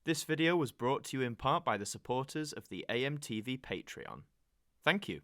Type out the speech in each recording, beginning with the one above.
This video was brought to you in part by the supporters of the AMTV Patreon. Thank you.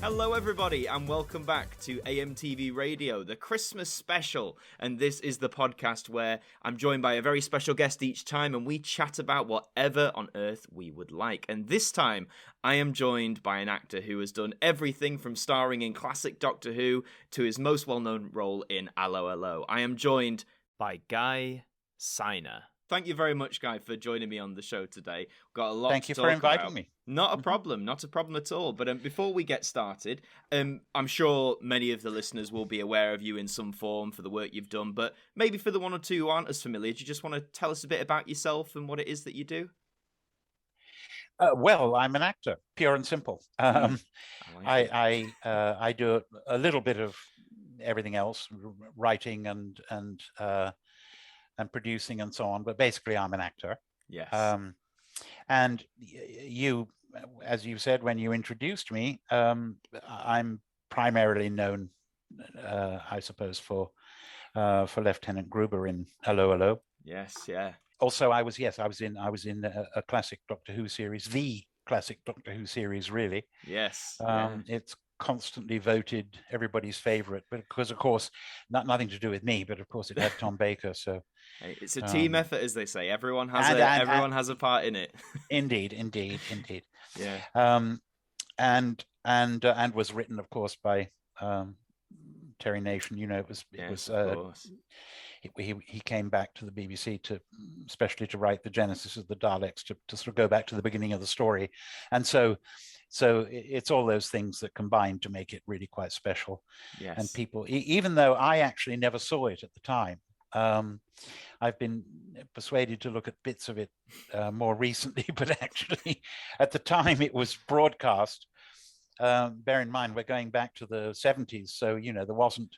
Hello everybody and welcome back to AMTV Radio, the Christmas special. And this is the podcast where I'm joined by a very special guest each time and we chat about whatever on earth we would like. And this time I am joined by an actor who has done everything from starring in classic Doctor Who to his most well-known role in Allo Allo. I am joined by Guy Signer. Thank you very much, Guy, for joining me on the show today. Got a lot Thank to you talk for inviting about. me. Not a problem at all. But before we get started, I'm sure many of the listeners will be aware of you in some form for the work you've done. But maybe for the one or two who aren't as familiar, do you just want to tell us a bit about yourself and what it is that you do? Well, I'm an actor, pure and simple. I do a little bit of everything else, writing and producing and so on. But basically, I'm an actor. Yes. And you, as you said when you introduced me, I'm primarily known, I suppose, for Lieutenant Gruber in Allo Allo. Yes. Yeah. Also, I was in a classic Doctor Who series, the classic Doctor Who series, really. Yes. It's constantly voted everybody's favorite, but because of course nothing to do with me, but of course it had Tom Baker, so it's a team effort, as they say. Everyone has has a part in it. Indeed. Yeah. And was written, of course, by Terry Nation. You know, he came back to the BBC especially to write the genesis of the Daleks, to sort of go back to the beginning of the story, and so it's all those things that combine to make it really quite special. Yes. And people, even though I actually never saw it at the time, I've been persuaded to look at bits of it more recently, but actually at the time it was broadcast. Bear in mind, we're going back to the 70s, so you know there wasn't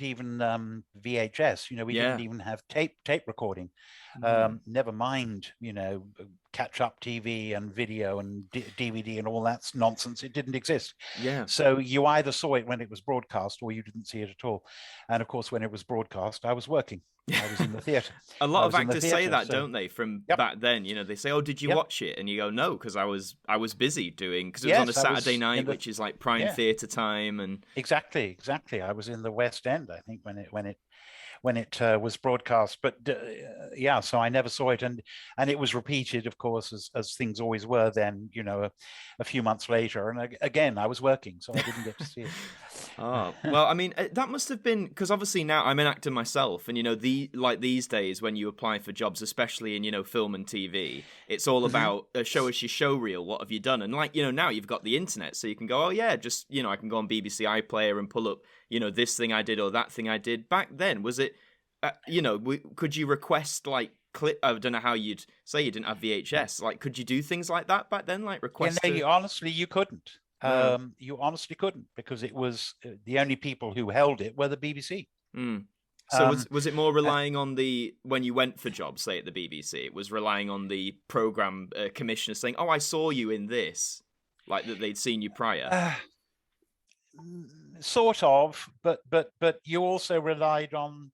even VHS. You know, we didn't even have tape recording. Never mind, you know, catch-up TV and video and DVD and all that nonsense. It didn't exist. Yeah. So you either saw it when it was broadcast or you didn't see it at all. And of course, when it was broadcast, I was working. I was in the theatre. A lot of actors say that, don't they? From back then, you know, they say, "Oh, did you watch it?" And you go, "No, because I was busy doing because it was on a Saturday night, which is like prime theatre time." And exactly. I was in the West End, I think, when it was broadcast. But so I never saw it, and it was repeated, of course, as things always were then, you know, a few months later, and again I was working, so I didn't get to see it. Oh, well, I mean, that must have been, because obviously now I'm an actor myself, and you know, these days when you apply for jobs, especially in, you know, film and TV, it's all about show us your show reel, what have you done? And like, you know, now you've got the internet, so you can go, oh yeah, just, you know, I can go on BBC iPlayer and pull up, you know, this thing I did or that thing I did. Back then, was it, you know, could you request like clip? I don't know how you'd say you didn't have VHS. Like, could you do things like that back then? Like request? Yeah, no, honestly, you couldn't. No. You honestly couldn't, because it was the only people who held it were the BBC. So was it more relying on when you went for jobs, say at the BBC, it was relying on the programme commissioner saying, "Oh, I saw you in this," like that they'd seen you prior? Sort of, but you also relied on,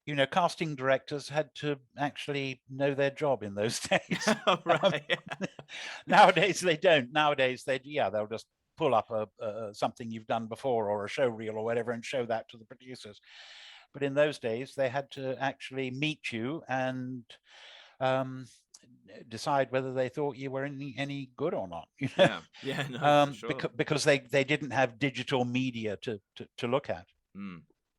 you know, casting directors had to actually know their job in those days. Right. Nowadays they don't. Nowadays they'll just pull up something you've done before or a show reel or whatever and show that to the producers. But in those days they had to actually meet you and decide whether they thought you were any good or not. You know? Yeah, no, sure. Because they didn't have digital media to look at.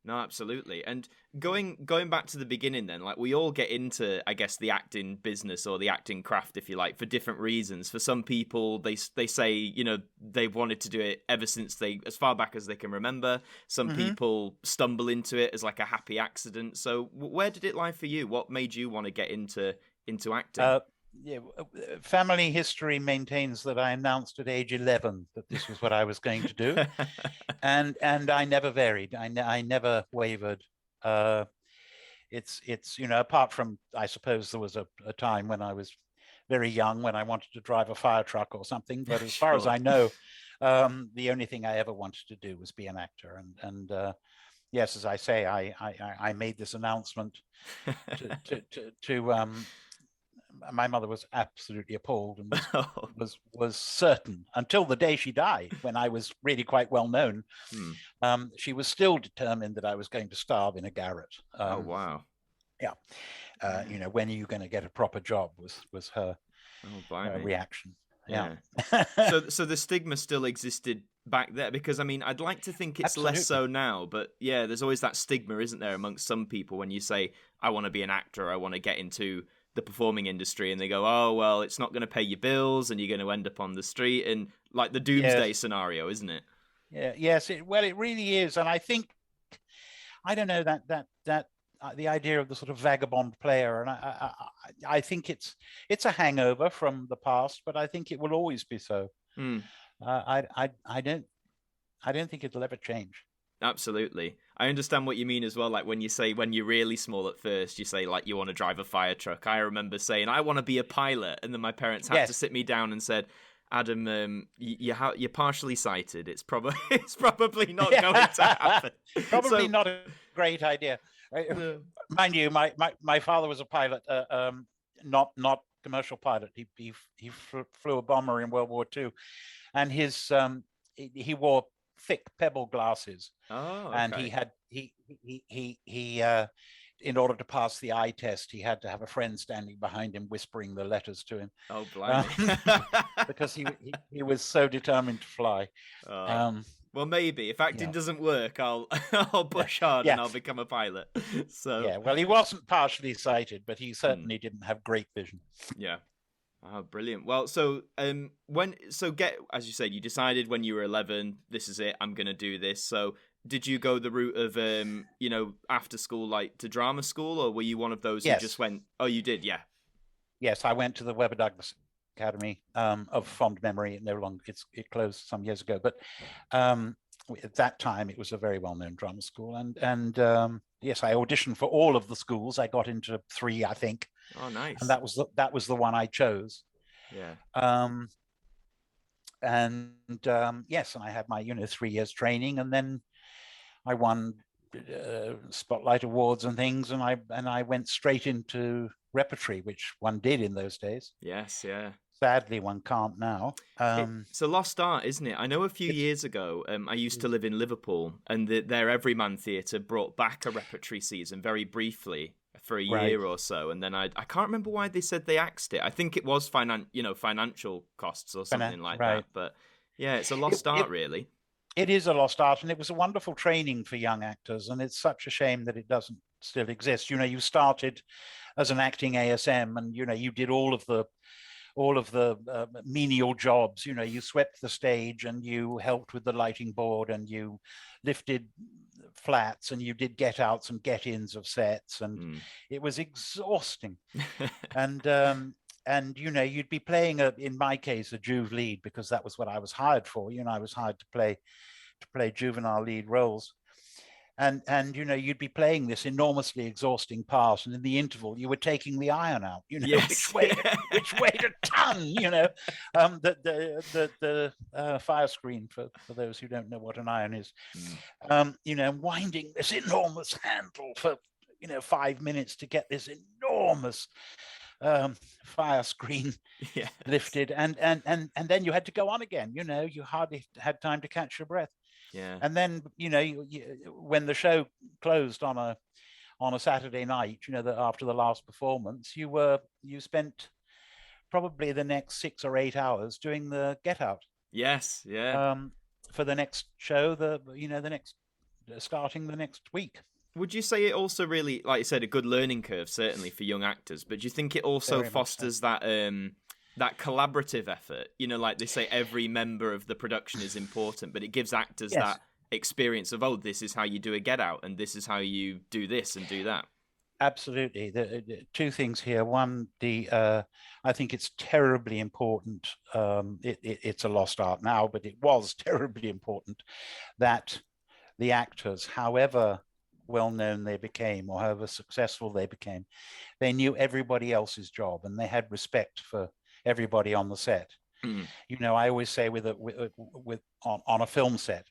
No, absolutely. And going back to the beginning then, like we all get into, I guess, the acting business or the acting craft, if you like, for different reasons. For some people, they say, you know, they've wanted to do it ever since as far back as they can remember. Some people stumble into it as like a happy accident. So where did it lie for you? What made you want to get into acting? yeah, family history maintains that I announced at age 11 that this was what I was going to do, and I never varied. I never wavered. It's apart from, I suppose there was a time when I was very young when I wanted to drive a fire truck or something. But as far as Sure. I know, the only thing I ever wanted to do was be an actor. And yes, as I say, I made this announcement to my mother was absolutely appalled and was certain until the day she died, when I was really quite well known. She was still determined that I was going to starve in a garret. Oh wow. Yeah. When are you going to get a proper job was her reaction. Yeah. So the stigma still existed back there, because I mean, I'd like to think it's Absolutely. less so now, but yeah, there's always that stigma, isn't there, amongst some people when you say, I want to be an actor, I want to get into the performing industry, and they go, oh well, it's not going to pay your bills and you're going to end up on the street, and like the doomsday scenario, isn't it? Yeah. Yes. It really is. And I think, I don't know, that the idea of the sort of vagabond player, and I think it's a hangover from the past, but I think it will always be so. I don't think it'll ever change. Absolutely. I understand what you mean as well. Like when you say, when you're really small at first, you say like you want to drive a fire truck. I remember saying I want to be a pilot, and then my parents had to sit me down and said, Adam, you're partially sighted. It's probably not going to happen. Probably not a great idea. Mind you, my father was a pilot, not commercial pilot. He flew a bomber in World War II, and his he wore thick pebble glasses. Oh, okay. And he in order to pass the eye test, he had to have a friend standing behind him whispering the letters to him. Oh, blimey. Because he was so determined to fly. Well, maybe if acting doesn't work, I'll push hard and I'll become a pilot. So yeah, well, he wasn't partially sighted, but he certainly didn't have great vision. Yeah. Oh, brilliant. Well, so as you said, you decided when you were 11, this is it, I'm going to do this. So did you go the route of, after school, like to drama school, or were you one of those who just went, oh, you did? Yeah. Yes, I went to the Weber Douglas Academy of fond memory. It closed some years ago, but at that time it was a very well-known drama school. And yes, I auditioned for all of the schools. I got into 3, I think. Oh, nice. And that was the one I chose. Yeah. Yes, and I had my 3 years training, and then I won Spotlight Awards and things, and I went straight into Repertory, which one did in those days. Yes, yeah. Sadly, one can't now. It's a lost art, isn't it? I know a few years ago, I used to live in Liverpool, and their Everyman Theatre brought back a Repertory season very briefly for a year or so, and then I can't remember why they said they axed it. I think it was financial costs or something like that. But yeah, it's a lost art, really. It is a lost art, and it was a wonderful training for young actors, and it's such a shame that it doesn't still exist. You started as an acting ASM, and you did all of the menial jobs. You swept the stage, and you helped with the lighting board, and you lifted flats, and you did get outs and get ins of sets, and it was exhausting. And you'd be playing in my case, a Juve lead, because that was what I was hired for. I was hired to play juvenile lead roles. And you'd be playing this enormously exhausting part, and in the interval you were taking the iron out, which weighed a ton. The fire screen, for those who don't know what an iron is, winding this enormous handle for 5 minutes to get this enormous fire screen lifted, and then you had to go on again. You hardly had time to catch your breath. Yeah. And then when the show closed on a Saturday night, after the last performance, you spent probably the next 6 or 8 hours doing the get out. Yes, yeah. For the next show, starting the next week. Would you say it also really, like you said, a good learning curve, certainly for young actors, but do you think it also fosters that collaborative effort? Like they say, every member of the production is important, but it gives actors that experience of, oh, this is how you do a get out, and this is how you do this and do that. Absolutely. The two things here. One, I think it's terribly important. It's a lost art now, but it was terribly important that the actors, however well known they became or however successful they became, they knew everybody else's job and they had respect for everybody on the set. Mm. You know, I always say on a film set,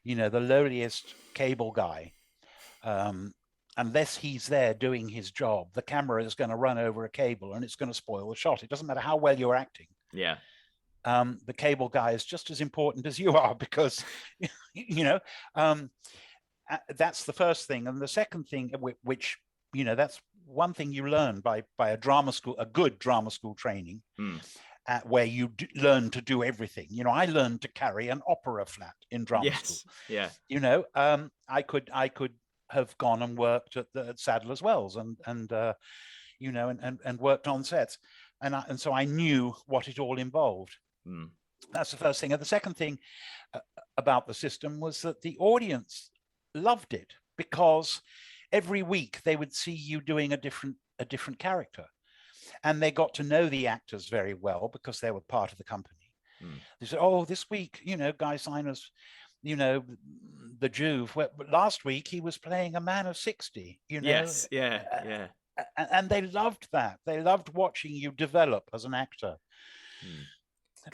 you know, the lowliest cable guy, unless he's there doing his job, the camera is going to run over a cable and it's going to spoil the shot. It doesn't matter how well you're acting. Yeah. The cable guy is just as important as you are because, you know, that's the first thing. And the second thing, which, you know, that's one thing you learn by a drama school, a good drama school training, where you learn to do everything. You know, I learned to carry an opera flat in drama school. Yeah. You know, I could have gone and worked at Sadler's Wells and you know, and worked on sets. And so I knew what it all involved. That's the first thing. And the second thing about the system was that the audience loved it because every week they would see you doing a different character, and they got to know the actors very well because they were part of the company. They said, "Oh, this week, you know, Guy Siner's, you know, the Jew. Last week he was playing a man of 60. You know, yes, yeah. And they loved that. They loved watching you develop as an actor.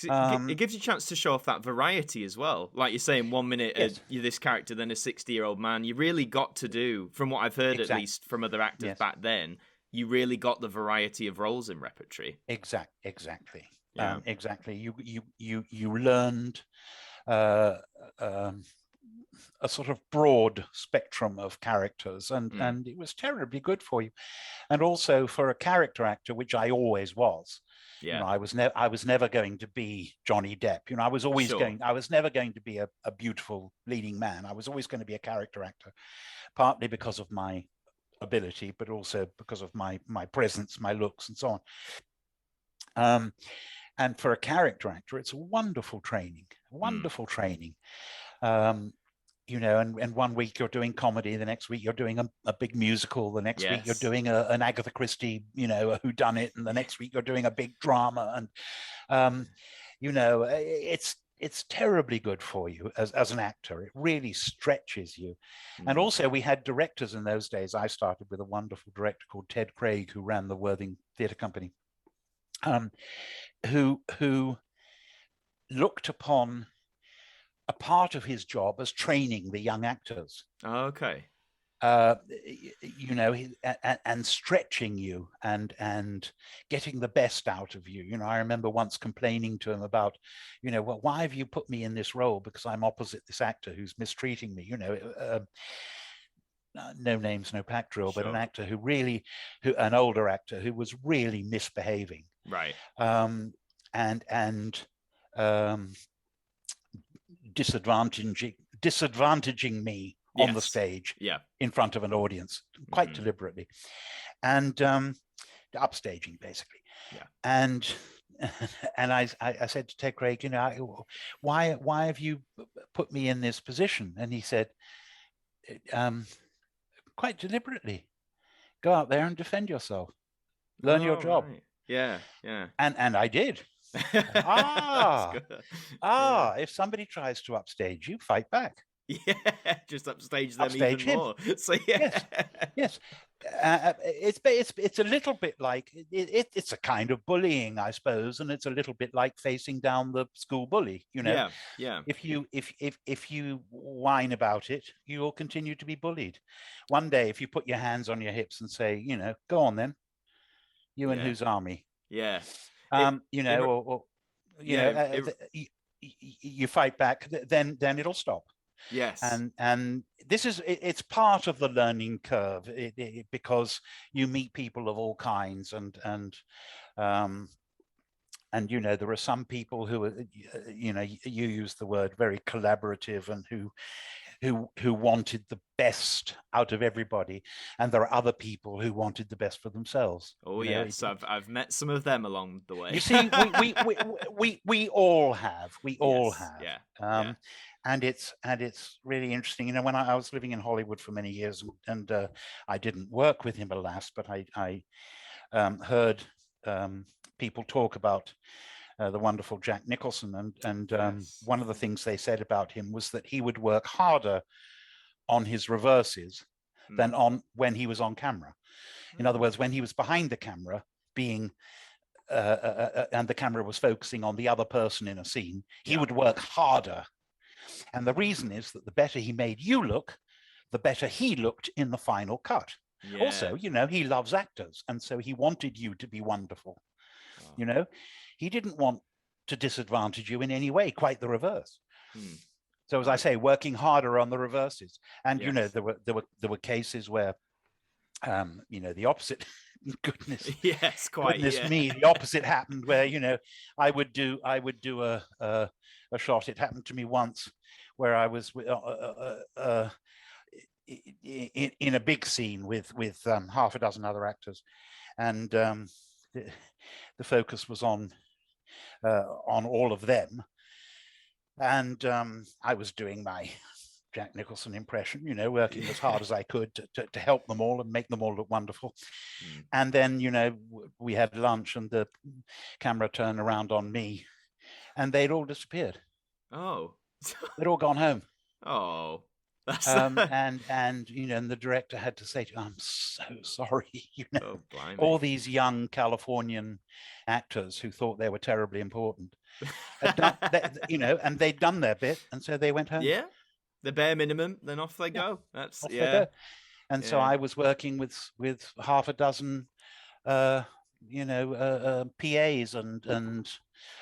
It gives you a chance to show off that variety as well. Like you're saying, 1 minute you're this character, then a 60-year-old man. You really got to do, from what I've heard at least from other actors back then, you really got the variety of roles in Repertory. Exactly. Yeah. Exactly. You learned a sort of broad spectrum of characters, and it was terribly good for you. And also for a character actor, which I always was. Yeah. You know, I was never going to be Johnny Depp. You know, I was always I was never going to be a beautiful leading man. I was always going to be a character actor, partly because of my ability, but also because of my presence, my looks, and so on. And for a character actor, it's a wonderful training. You know, and 1 week you're doing comedy, the next week you're doing a big musical, the next week you're doing an Agatha Christie, you know, a whodunit, and the next week you're doing a big drama. And, you know, it's terribly good for you as an actor. It really stretches you. And also we had directors in those days. I started with a wonderful director called Ted Craig, who ran the Worthing Theatre Company, who looked upon a part of his job as training the young actors. Okay. You know, and stretching you and getting the best out of you. You know, I remember once complaining to him about, you know, well, why have you put me in this role? Because I'm opposite this actor who's mistreating me. You know, no names, no pack drill, but an actor an older actor who was really misbehaving. Right. And disadvantaging me on the stage in front of an audience quite deliberately, and upstaging basically. And I said to Ted Craig, you know, why have you put me in this position? And he said, quite deliberately, go out there and defend yourself, learn your job. Right. Yeah. And I did. If somebody tries to upstage you, fight back. Yeah, just upstage them even more. So yes. It's a little bit like it's a kind of bullying, I suppose, and it's a little bit like facing down the school bully. You know, yeah. If you whine about it, you will continue to be bullied. One day, if you put your hands on your hips and say, you know, go on then, you and whose army? Yeah. You know, you fight back, then it'll stop. Yes. And it's part of the learning curve because you meet people of all kinds and you know, there are some people who are, you know, you use the word very collaborative and who who wanted the best out of everybody, and there are other people who wanted the best for themselves. Oh yes, I've met some of them along the way. You see, we all have, Yeah. And it's really interesting. When I was living in Hollywood for many years, and I didn't work with him, alas, but I heard people talk about the wonderful Jack Nicholson, and Yes. one of the things they said about him was that he would work harder on his reverses than on when he was on camera. In other words, when he was behind the camera, being and the camera was focusing on the other person in a scene, he would work harder. And the reason is that the better he made you look, the better he looked in the final cut. Yeah. Also, he loves actors, and so he wanted you to be wonderful. Oh. He didn't want to disadvantage you in any way, quite the reverse. So, as I say, working harder on the reverses. And yes. There were cases where the opposite. Goodness, yes, quite. Goodness me, the opposite happened. Where I would do a shot. It happened to me once, where I was in a big scene with half a dozen other actors, and the focus was on all of them, and I was doing my Jack Nicholson impression, working as hard as I could to help them all and make them all look wonderful. And then, we had lunch, and the camera turned around on me, and they'd all disappeared. Oh. They'd all gone home. Oh. And the director had to say to him, I'm so sorry. Oh, all these young Californian actors who thought they were terribly important, and they'd done their bit, and so they went home. Yeah. The bare minimum, then off they go. That's off they go. And so I was working with half a dozen, PAs and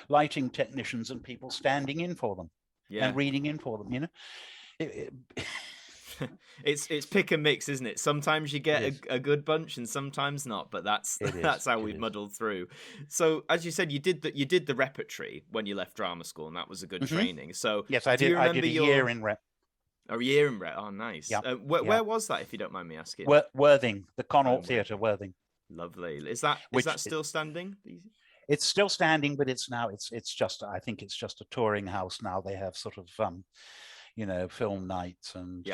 lighting technicians and people standing in for them and reading in for them. It's pick and mix, isn't it? Sometimes you get a good bunch, and sometimes not. But that's how we've muddled through. So, as you said, you did the Repertory when you left drama school, and that was a good training. So yes, I did. I did a year in Rep. A year in Rep. Oh, nice. Yeah. Where was that, if you don't mind me asking? Worthing, the Connaught Theatre, Worthing. Lovely. Is that still standing? It's still standing, but it's just, I think it's just a touring house now. They have sort of film nights and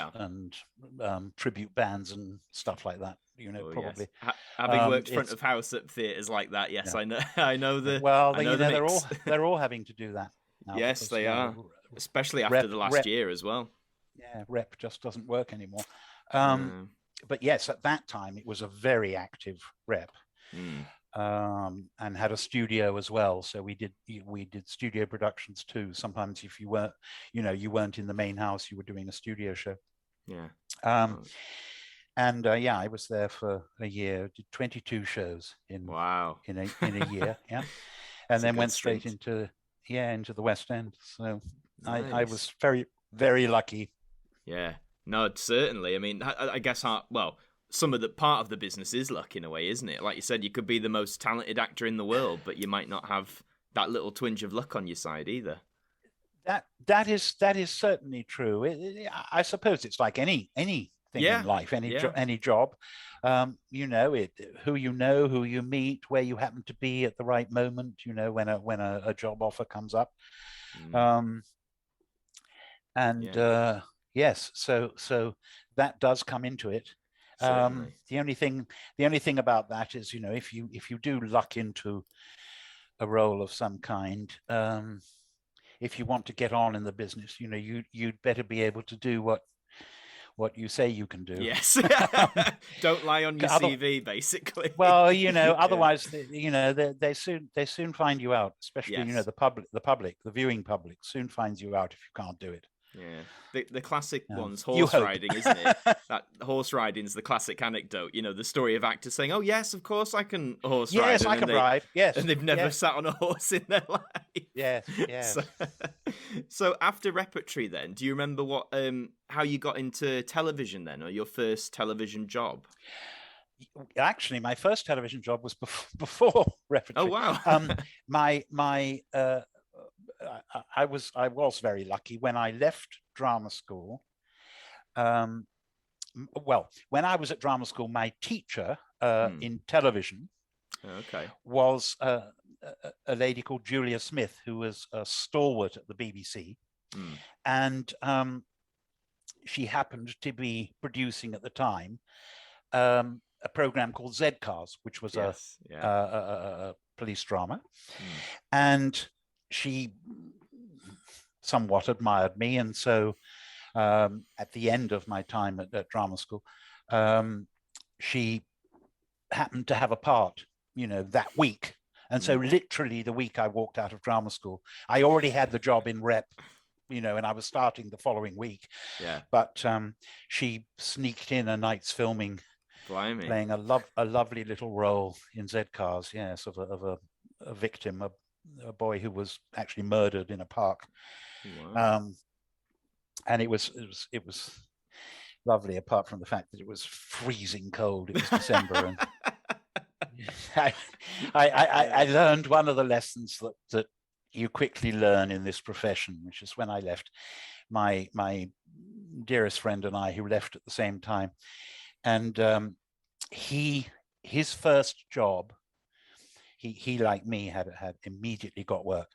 tribute bands and stuff like that. Probably. Yes. Having worked front of house at theatres like that, yes, yeah. I know the. Well, they're all having to do that now. Yes, they are, especially after the last year as well. Yeah, Rep just doesn't work anymore. But yes, at that time it was a very active Rep, and had a studio as well. So we did studio productions too. Sometimes if you weren't in the main house, you were doing a studio show. Yeah. And I was there for a year. Did 22 shows in a year. Yeah, and then went straight into the West End. So nice. I was very, very lucky. Yeah, no, certainly. I mean, I guess some of the part of the business is luck in a way, isn't it? Like you said, you could be the most talented actor in the world, but you might not have that little twinge of luck on your side either. That is certainly true. I suppose it's like anything in life, any job. Who who you meet, where you happen to be at the right moment. When a job offer comes up. Yes, so that does come into it. The only thing about that is, if you do luck into a role of some kind, if you want to get on in the business, you'd better be able to do what you say you can do. Yes. Don't lie on your CV, basically. Well, otherwise, they soon find you out, especially, the viewing public soon finds you out if you can't do it. Yeah, the classic one's horse riding, isn't it? That horse riding's the classic anecdote. The story of actors saying, "Oh yes, of course I can horse ride." Yes, I can ride. Yes, and they've never sat on a horse in their life. Yes. So after Repertory, then, do you remember how you got into television then, or your first television job? Actually, my first television job was before Repertory. Oh wow! I was very lucky when I left drama school. well, when I was at drama school, my teacher in television was a lady called Julia Smith, who was a stalwart at the BBC. And she happened to be producing at the time a program called Z Cars, which was a police drama. And she somewhat admired me. And so at the end of my time at drama school, she happened to have a part, that week. And so literally the week I walked out of drama school, I already had the job in rep, and I was starting the following week. Yeah. But she sneaked in a night's filming, playing a lovely little role in Z Cars, yes, of a victim, a boy who was actually murdered in a park. Wow. And it was lovely, apart from the fact that it was freezing cold. It was December, and I learned one of the lessons that you quickly learn in this profession, which is when I left, my dearest friend and I, who left at the same time, and his first job, he like me had immediately got work,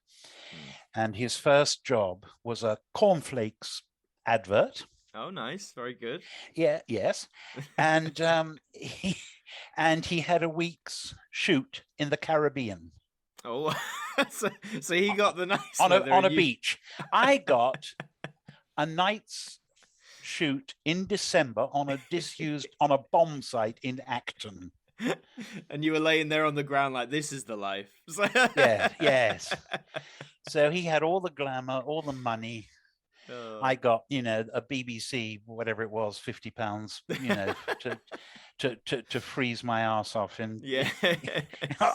and his first job was a cornflakes advert. Oh, nice, very good. Yeah, yes, and he had a week's shoot in the Caribbean. Oh, so he got the nice on a beach. I got a night's shoot in December on a bomb site in Acton. And you were laying there on the ground like, this is the life. Yeah, yes. So he had all the glamour, all the money. Oh. I got, a BBC, whatever it was, £50, to freeze my ass off in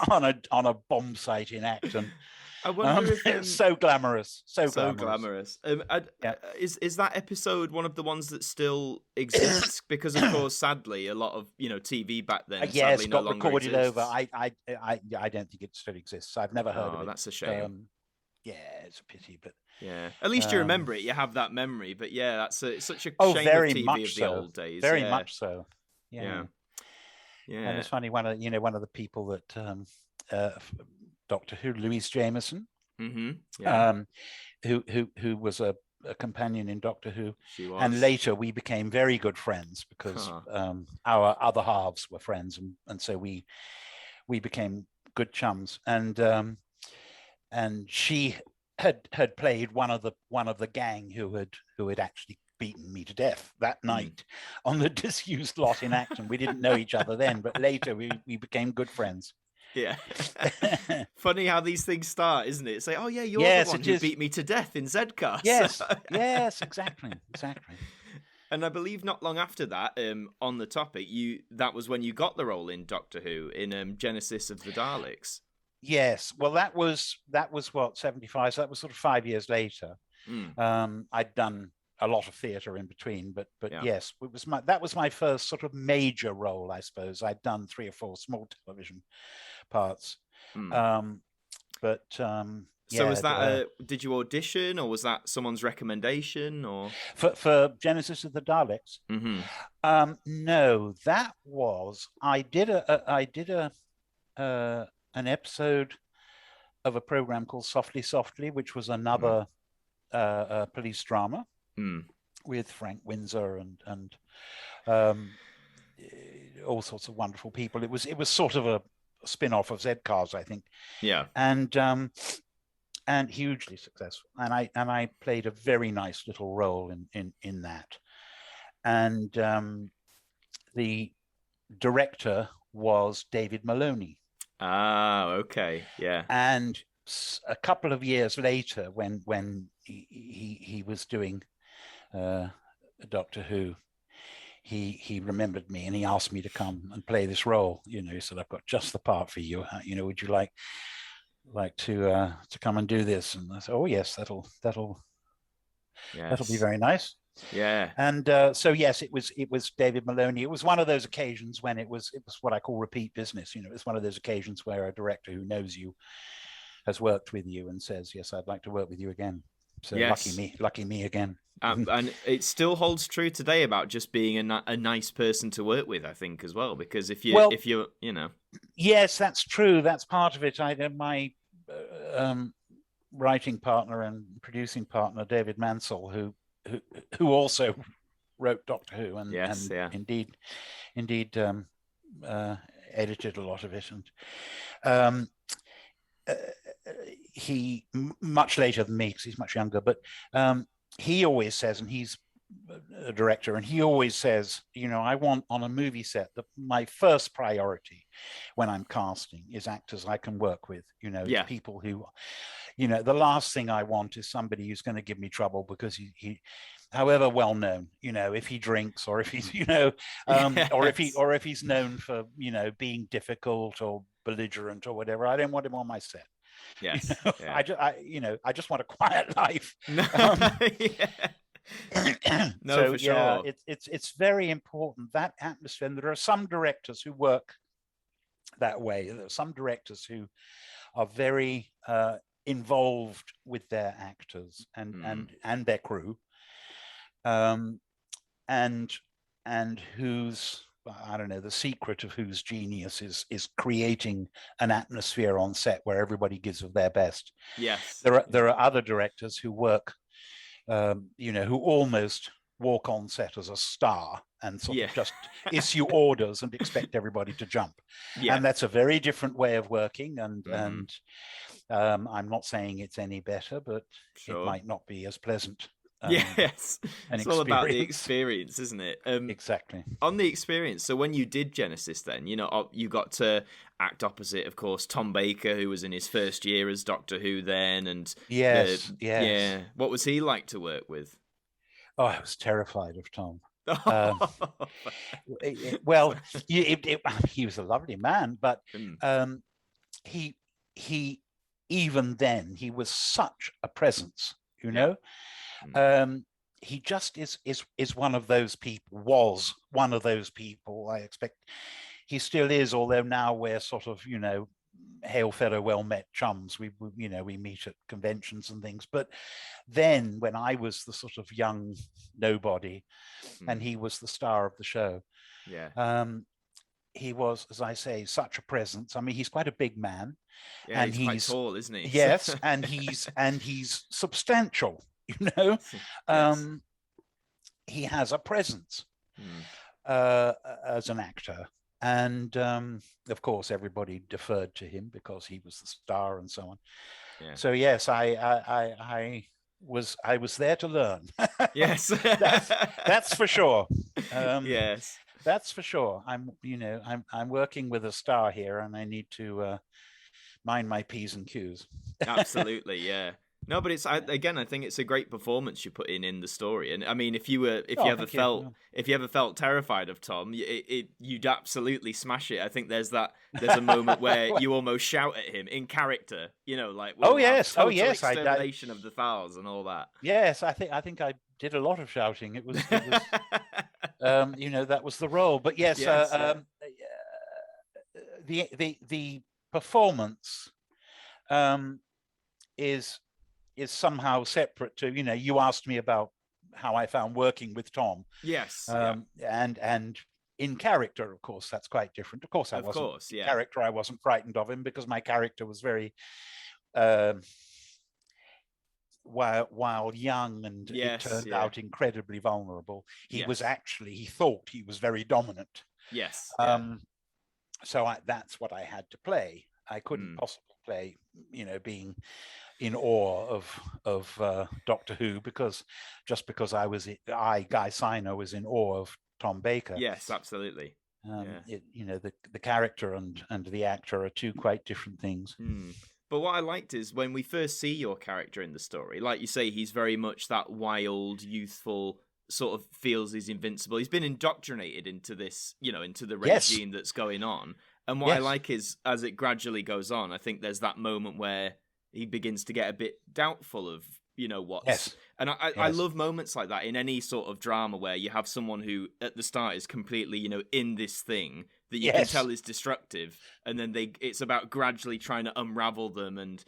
on a bomb site in Acton. I wonder if it's so glamorous, so glamorous. Is that episode one of the ones that still exists? Because of course, sadly, a lot of TV back then, yes, got no recorded exists. over. I don't think it still exists. I've never heard of it. That's a shame. Yeah, it's a pity, but at least you remember it. You have that memory. But it's such a shame very of TV much of the so. old days. Very much so. Yeah. And it's funny, one of the people that Doctor Who, Louise Jameson, who was a companion in Doctor Who, and later we became very good friends because our other halves were friends, and so we became good chums, and she had played one of the gang who had actually beaten me to death that night on the disused lot in Acton. We didn't know each other then, but later we became good friends. Yeah. Funny how these things start, isn't it? It's like, oh yeah, you're the one who beat me to death in Z-Cast. Yes, exactly. And I believe not long after that, on the topic, that was when you got the role in Doctor Who in Genesis of the Daleks. Yes, well, that was what, 75. So that was sort of 5 years later. I'd done a lot of theatre in between, but yes, that was my first sort of major role, I suppose. I'd done 3 or 4 small television parts, but so was that did you audition, or was that someone's recommendation, or for Genesis of the Daleks? No, that was I did an episode of a program called Softly Softly, which was another police drama with Frank Windsor and all sorts of wonderful people. It was sort of a spin-off of Z-Cars, I think. Yeah. And hugely successful. And I played a very nice little role in that. And the director was David Maloney. Ah, okay, yeah. And a couple of years later, when he was doing Doctor Who, he remembered me and he asked me to come and play this role. He said, "I've got just the part for you. Would you like to come and do this?" And I said, "Oh yes, that'll be very nice." Yeah. And so yes, it was David Maloney. It was one of those occasions when it was what I call repeat business. It was one of those occasions where a director who knows you has worked with you and says, "Yes, I'd like to work with you again." So Yes. lucky me again. And it still holds true today about just being a nice person to work with, I think, as well. Because if you're, you know. Yes, that's true. That's part of it. My writing partner and producing partner, David Mansell, who also wrote Doctor Who and indeed edited a lot of it, and he much later than me because he's much younger, but he always says, and he's a director, and he always says, you know, I want on a movie set that my first priority when I'm casting is actors I can work with, you know, people who, you know, the last thing I want is somebody who's going to give me trouble because he however well known, you know, if he drinks or if he's, you know, or if he's known for, you know, being difficult or belligerent or whatever. I don't want him on my set. Yes. You know? Yeah. I just want a quiet life. No, so for sure. It's very important, that atmosphere. And there are some directors who work that way. There are some directors who are very involved with their actors and their crew, and whose, I don't know, the secret of whose genius is creating an atmosphere on set where everybody gives of their best. Yes. There are other directors who work, you know, who almost walk on set as a star and sort of just issue orders and expect everybody to jump. Yeah. And that's a very different way of working. And I'm not saying it's any better, but it might not be as pleasant. Yes, it's all about the experience, isn't it? Exactly. On the experience, so when you did Genesis then, you know, you got to act opposite, of course, Tom Baker, who was in his first year as Doctor Who then, and yes. Yeah. What was he like to work with? Oh, I was terrified of Tom. Well, he was a lovely man, but he even then, he was such a presence, you know. He just is one of those people, was one of those people. I expect he still is, although now we're sort of, you know, hail fellow well met chums. We you know, we meet at conventions and things. But then when I was the sort of young nobody and he was the star of the show, he was, as I say, such a presence. I mean, he's quite a big man, and he's quite tall, isn't he? Yes, and he's substantial. You know, he has a presence as an actor, and of course, everybody deferred to him because he was the star and so on. Yeah. So yes, I was there to learn. Yes, that's for sure. Yes, that's for sure. I'm working with a star here, and I need to mind my P's and Q's. Absolutely, yeah. No, but I think it's a great performance you put in the story. And I mean, if you ever felt terrified of Tom, you'd absolutely smash it. I think there's a moment where you almost shout at him in character, you know, like extermination of the Thals and all that. Yes, I think I did a lot of shouting. It was you know, that was the role. But yes, the performance is somehow separate to, you know, you asked me about how I found working with Tom. Yes. And in character, of course, that's quite different. Of course, character, I wasn't frightened of him because my character was very while young, and it turned out incredibly vulnerable. He thought he was very dominant. Yes. So that's what I had to play. I couldn't possibly play, you know, being in awe of Doctor Who because Guy Siner was in awe of Tom Baker. Yes, absolutely. You know, the character and the actor are two quite different things. But what I liked is when we first see your character in the story, like you say, he's very much that wild, youthful, sort of feels he's invincible. He's been indoctrinated into this, you know, into the regime that's going on. And what I like is, as it gradually goes on, I think there's that moment where he begins to get a bit doubtful of, you know, what's... Yes. And I love moments like that in any sort of drama where you have someone who, at the start, is completely, you know, in this thing that you can tell is destructive, and then it's about gradually trying to unravel them and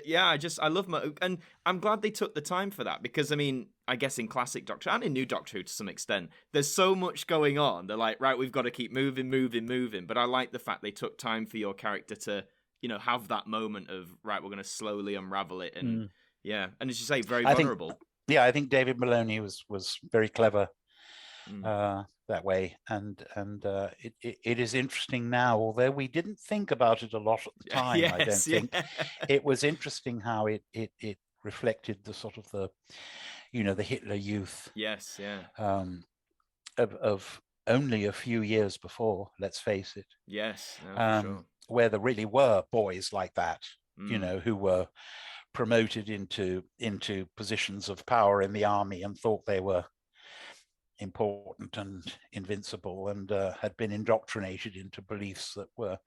Yeah, I love and I'm glad they took the time for that, because I mean, I guess in classic Doctor and in new Doctor Who to some extent, there's so much going on. They're like, right, we've got to keep moving. But I like the fact they took time for your character to, have that moment of, right, we're going to slowly unravel it, and yeah, and as you say, very vulnerable. I think David Maloney was very clever that way, and it is interesting now, although we didn't think about it a lot at the time. Yes, I don't think it was interesting how it reflected the sort of the Hitler Youth. Yes, yeah. Of only a few years before, let's face it. Yes, no, for sure. Where there really were boys like that, who were promoted into positions of power in the army and thought they were important and invincible, and had been indoctrinated into beliefs that were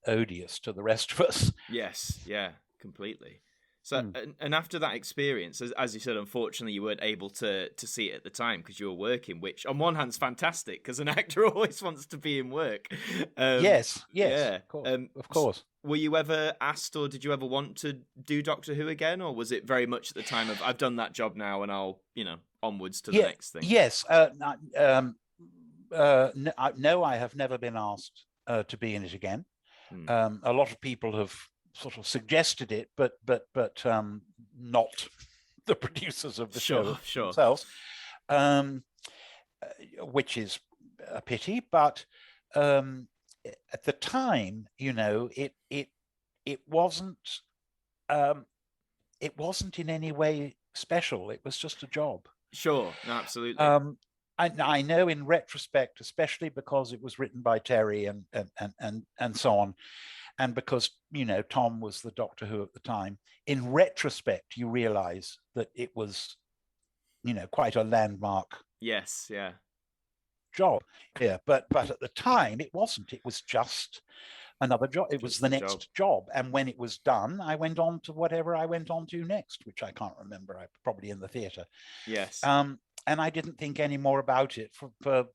odious to the rest of us. Yes, yeah, completely. So, and after that experience, as you said, unfortunately, you weren't able to see it at the time because you were working, which on one hand is fantastic, because an actor always wants to be in work. Yes, yeah, of course. Were you ever asked, or did you ever want to do Doctor Who again, or was it very much at the time of, I've done that job now and I'll, onwards to the next thing? Yes. No, I have never been asked to be in it again. A lot of people have sort of suggested it, but not the producers of the show themselves, which is a pity. But at the time, it wasn't in any way special. It was just a job. Sure, absolutely. I know in retrospect, especially because it was written by Terry and so on, and because Tom was the Doctor Who at the time, in retrospect you realize that it was quite a landmark job. Yeah, but at the time it wasn't. It was just another job. It was the next job. And when it was done, I went on to whatever I went on to next, which I can't remember. I probably in the theatre. Yes. And I didn't think any more about it for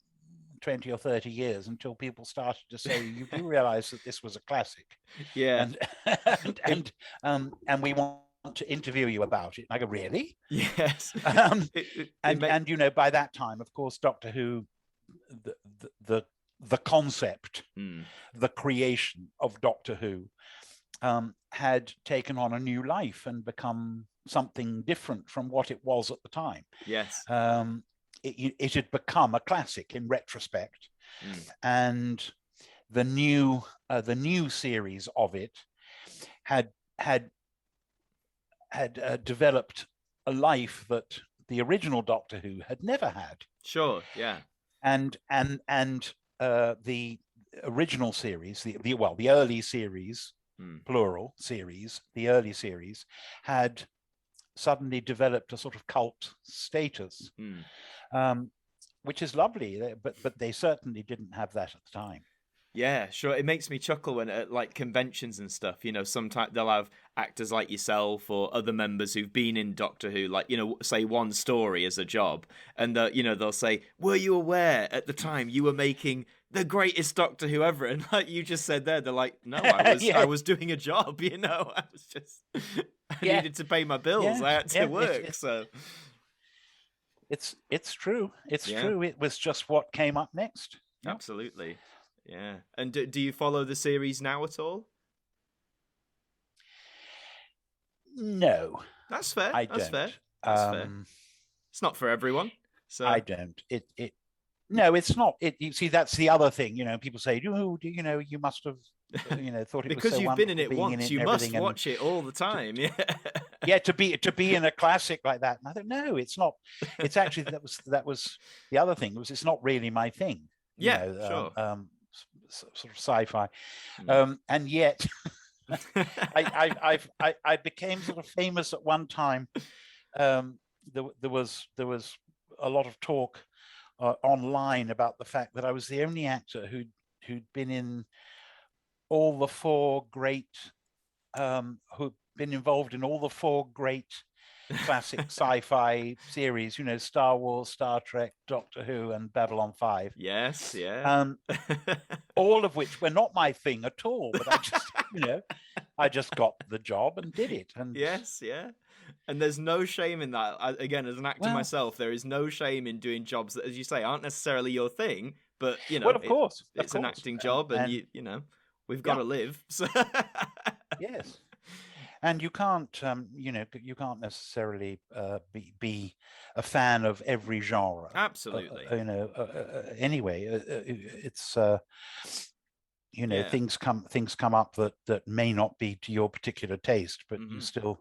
20 or 30 years until people started to say, you do realize that this was a classic. Yeah. And we want to interview you about it. And I go, really? Yes. And by that time, of course, Doctor Who, the concept, the creation of Doctor Who had taken on a new life and become something different from what it was at the time. Yes. It had become a classic in retrospect, and the new series of it had developed a life that the original Doctor Who had never had. Sure. Yeah. And the original series, the early series, plural series, the early series had suddenly developed a sort of cult status, which is lovely, but they certainly didn't have that at the time. Yeah, sure. It makes me chuckle when at like conventions and stuff, sometimes they'll have actors like yourself or other members who've been in Doctor Who, like, say one story as a job, and they'll say, were you aware at the time you were making the greatest Doctor Who ever? And like you just said there, they're like, no, I was doing a job, I was just I needed to pay my bills. I had to work. So it's true. It's true. It was just what came up next. Absolutely. Yeah. And do you follow the series now at all? No. That's fair. That's fair. It's not for everyone. So I don't. No, it's not. You see, that's the other thing. People say, you must have, thought it was so because you've been in it once, you must watch it all the time. Yeah. To be in a classic like that. And I thought, no, it's not. It's actually that was the other thing. It's not really my thing. Sure. Sort of sci-fi, and yet I became sort of famous at one time. There was a lot of talk online about the fact that I was the only actor who'd been in all the four great been involved in all the 4 great classic sci-fi series, Star Wars, Star Trek, Doctor Who, and Babylon 5. Yes, yeah. All of which were not my thing at all, but I just got the job and did it. And yes, yeah. And there's no shame in that. Again, as an actor myself, there is no shame in doing jobs that, as you say, aren't necessarily your thing, but of course, it's an acting job, and we've got to live. So. Yes. And you can't, you can't necessarily be a fan of every genre. Absolutely. Anyway, it's things come up that may not be to your particular taste, but you still,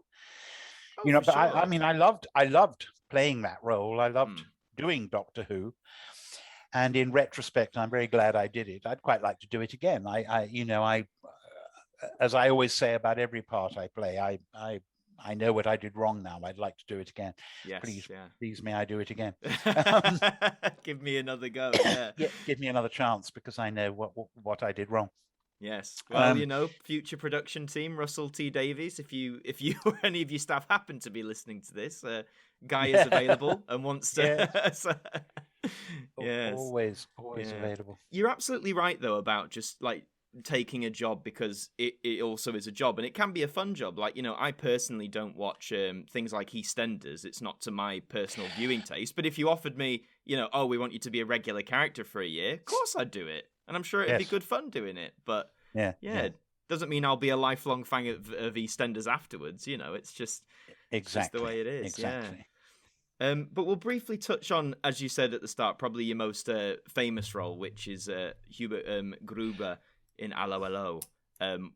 But sure. I loved playing that role. I loved doing Doctor Who. And in retrospect, I'm very glad I did it. I'd quite like to do it again. As I always say about every part I play, I know what I did wrong now. I'd like to do it again. Yes, please may I do it again. Give me another go. Yeah. Give me another chance, because I know what I did wrong. Yes. Well, future production team, Russell T. Davies, if you or any of your staff happen to be listening to this, Guy is available and wants to. Yes. Yes. Always available. You're absolutely right, though, about just like taking a job because it also is a job, and it can be a fun job. Like, I personally don't watch things like EastEnders. It's not to my personal viewing taste. But if you offered me, we want you to be a regular character for a year, of course I'd do it. And I'm sure it'd be good fun doing it. But it doesn't mean I'll be a lifelong fan of EastEnders afterwards. It's just the way it is. Exactly. Yeah. But we'll briefly touch on, as you said at the start, probably your most famous role, which is Hubert Gruber in Allo Allo,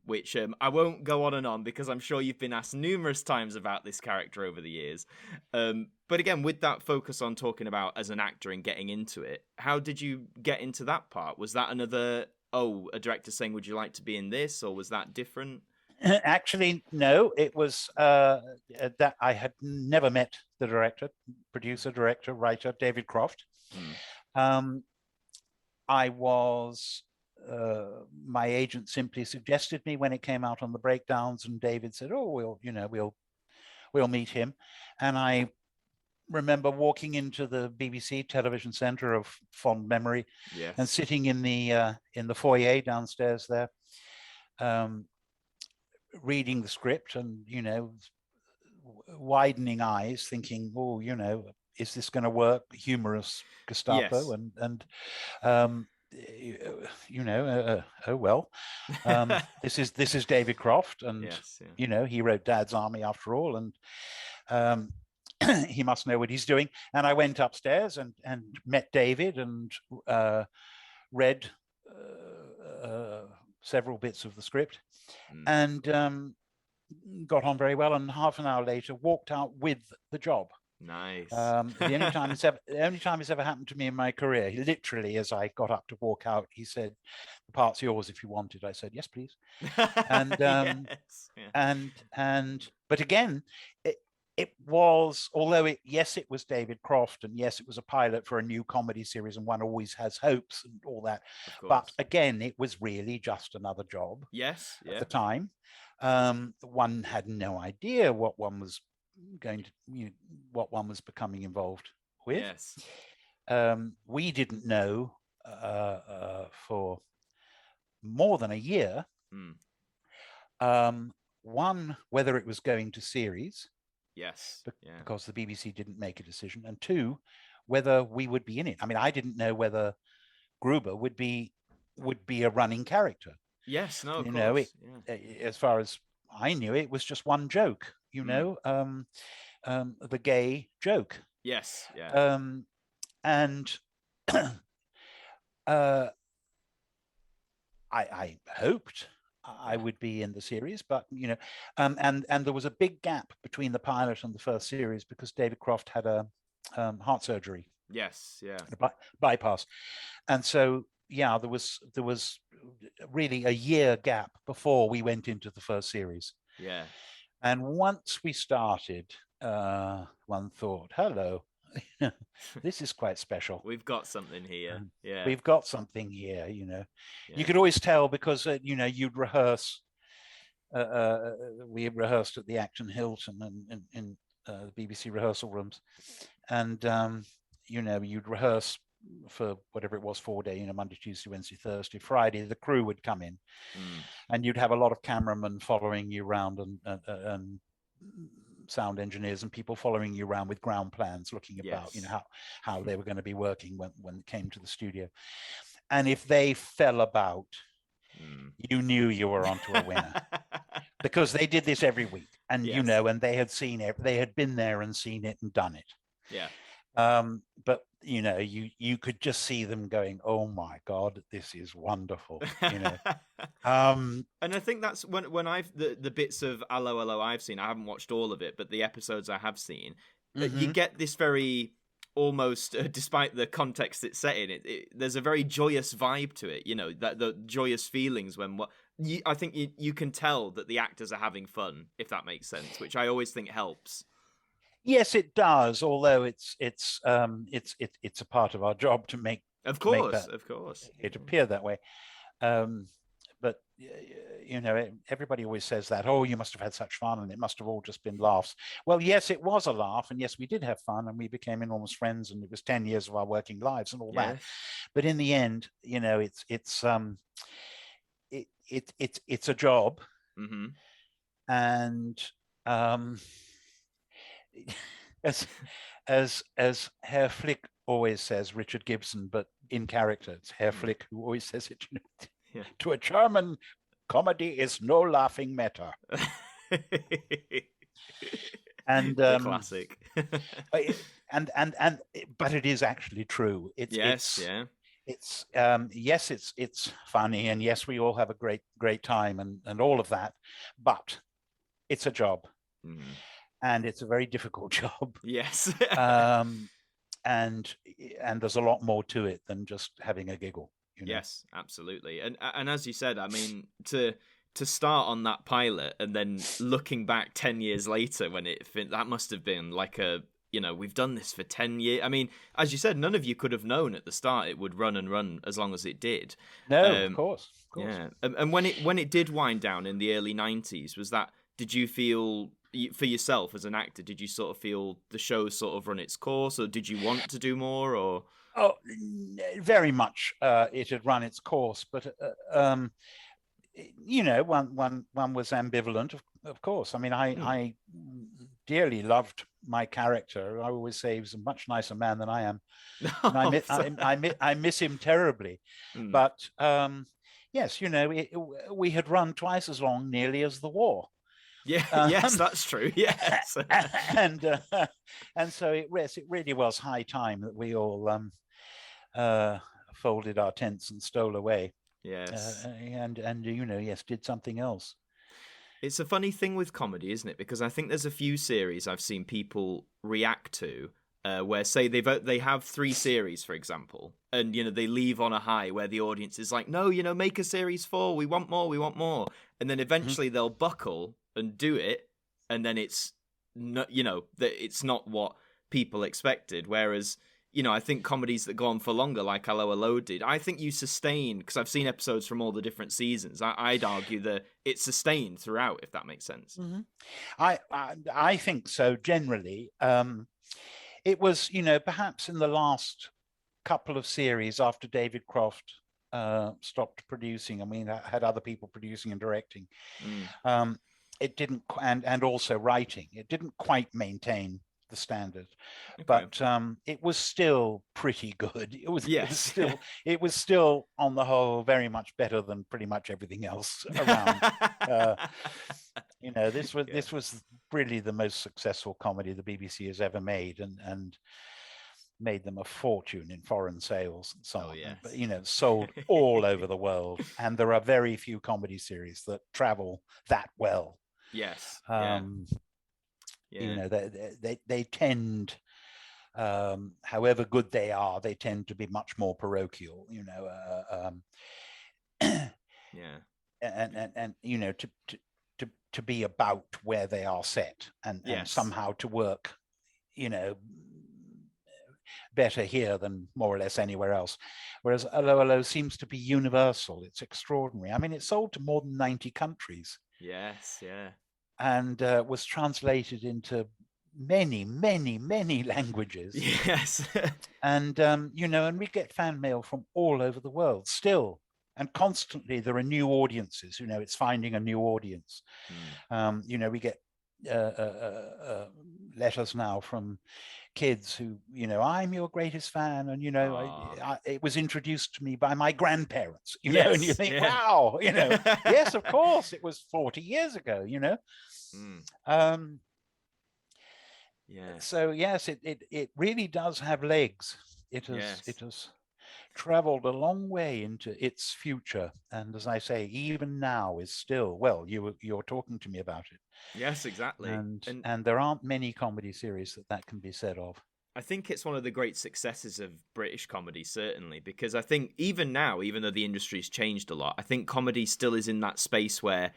which I won't go on and on because I'm sure you've been asked numerous times about this character over the years. But again, with that focus on talking about as an actor and getting into it, how did you get into that part? Was that another, a director saying, would you like to be in this, or was that different? Actually, no, it was that I had never met the director, producer, director, writer, David Croft. I was, my agent simply suggested me when it came out on the breakdowns, and David said, we'll meet him. And I remember walking into the BBC television centre of fond memory, and sitting in the foyer downstairs there, reading the script and, widening eyes, thinking, is this going to work? Humorous Gestapo. This is David Croft, and he wrote Dad's Army after all, and he must know what he's doing. And I went upstairs and met David and read several bits of the script, and got on very well. And half an hour later, walked out with the job. Nice. The only time it's ever happened to me in my career. He literally, as I got up to walk out, he said, "The part's yours if you want it." I said, "Yes, please." And but again, it was, although it was David Croft, and yes, it was a pilot for a new comedy series, and one always has hopes and all that. But again, it was really just another job. Yes. At the time, one had no idea what one was what one was becoming involved with. Yes. We didn't know for more than a year. One, whether it was going to series. Yes. Because the BBC didn't make a decision. And two, whether we would be in it. I mean, I didn't know whether Gruber would be a running character. Yes, no, of course. As far as I knew, it was just one joke, the gay joke. Yes, yeah. And I hoped I would be in the series, but and there was a big gap between the pilot and the first series because David Croft had a heart surgery. Yes, yeah. A bypass, and so there was really a year gap before we went into the first series. Yeah. And once we started, one thought, hello, this is quite special. We've got something here. We've got something here, You could always tell because, you'd rehearse we rehearsed at the Acton Hilton and in the BBC rehearsal rooms, and you'd rehearse for whatever it was, 4 days, Monday, Tuesday, Wednesday, Thursday, Friday. The crew would come in, and you'd have a lot of cameramen following you around and sound engineers and people following you around with ground plans, looking about, how they were going to be working when it came to the studio. And if they fell about, you knew you were onto a winner. Because they did this every week, and and they had been there and seen it and done it. Yeah. But you could just see them going, "Oh my God, this is wonderful!" And I think that's when I've the bits of Allo Allo I've seen. I haven't watched all of it, but the episodes I have seen, you get this very almost, despite the context it's set in, there's a very joyous vibe to it. That the joyous feelings when I think you can tell that the actors are having fun, if that makes sense, which I always think helps. Yes, it does. Although it's a part of our job to make it appear that way. But everybody always says that. Oh, you must have had such fun, and it must have all just been laughs. Well, yes, it was a laugh, and yes, we did have fun, and we became enormous friends, and it was 10 years of our working lives and all that. But in the end, it's a job, and as Herr Flick always says, Richard Gibson, but in character, it's Herr Flick who always says it. To a German, comedy is no laughing matter. And classic. But it is actually true. It's funny, and yes, we all have a great time and all of that, but it's a job. And it's a very difficult job. Yes. And there's a lot more to it than just having a giggle. Yes, absolutely. And as you said, I mean, to start on that pilot and then looking back 10 years later when that must have been like we've done this for 10 years. I mean, as you said, none of you could have known at the start it would run and run as long as it did. No, of course. Yeah. And when it did wind down in the early 90s, did you feel, for yourself as an actor, did you sort of feel the show sort of run its course, or did you want to do more, or? Oh, very much. It had run its course, but one was ambivalent, of course. I mean, I dearly loved my character. I always say he was a much nicer man than I am. And I miss him terribly. But yes, we had run twice as long, nearly, as the war. Yeah, yes, that's true. Yes, and so it really was high time that we all folded our tents and stole away. Yes, and yes, did something else. It's a funny thing with comedy, isn't it? Because I think there's a few series I've seen people react to where, say, they have 3 series, for example, and they leave on a high where the audience is like, no, make a series 4, we want more, and then eventually they'll buckle and do it, and then it's not, that it's not what people expected. Whereas, I think comedies that go on for longer, like Allo Allo did, I think you sustain, because I've seen episodes from all the different seasons. I'd argue that it's sustained throughout, if that makes sense. I think so. Generally, it was, perhaps in the last couple of series after David Croft stopped producing. I mean, I had other people producing and directing. It didn't, and also writing. It didn't quite maintain the standard, but it was still pretty good. It was still on the whole very much better than pretty much everything else around. This was really the most successful comedy the BBC has ever made, and made them a fortune in foreign sales and so on. Yes. But sold all over the world, and there are very few comedy series that travel that well. Yes. They tend, however good they are, they tend to be much more parochial. And to be about where they are set, and somehow to work, better here than more or less anywhere else. Whereas Allo Allo seems to be universal. It's extraordinary. I mean, it's sold to more than 90 countries. Yes, yeah. and was translated into many languages. Yes. And and we get fan mail from all over the world still, and constantly there are new audiences. It's finding a new audience. We get letters now from kids who, I'm your greatest fan, and it was introduced to me by my grandparents. Yes, and you think, yeah. wow, yes, of course, it was 40 years ago. Yeah. So yes, it really does have legs. It has traveled a long way into its future, and as I say, even now is still, well, you're talking to me about it. Yes, exactly. And there aren't many comedy series that can be said of. I think it's one of the great successes of British comedy, certainly, because I think even now, even though the industry's changed a lot, I think comedy still is in that space where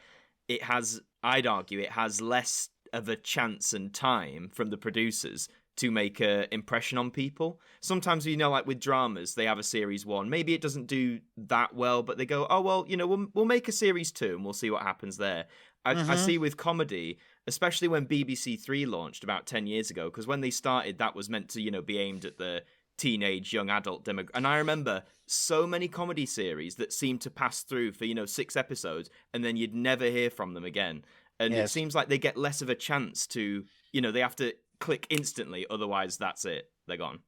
it has, I'd argue, it has less of a chance and time from the producers to make an impression on people. Sometimes, like with dramas, they have a series 1. Maybe it doesn't do that well, but they go, oh, well, we'll make a series 2 and we'll see what happens there. I see with comedy, especially when BBC Three launched about 10 years ago, because when they started, that was meant to, be aimed at the teenage, young adult demographic. And I remember so many comedy series that seemed to pass through for, 6 episodes, and then you'd never hear from them again. And It seems like they get less of a chance to, they have to click instantly, otherwise that's it. They're gone.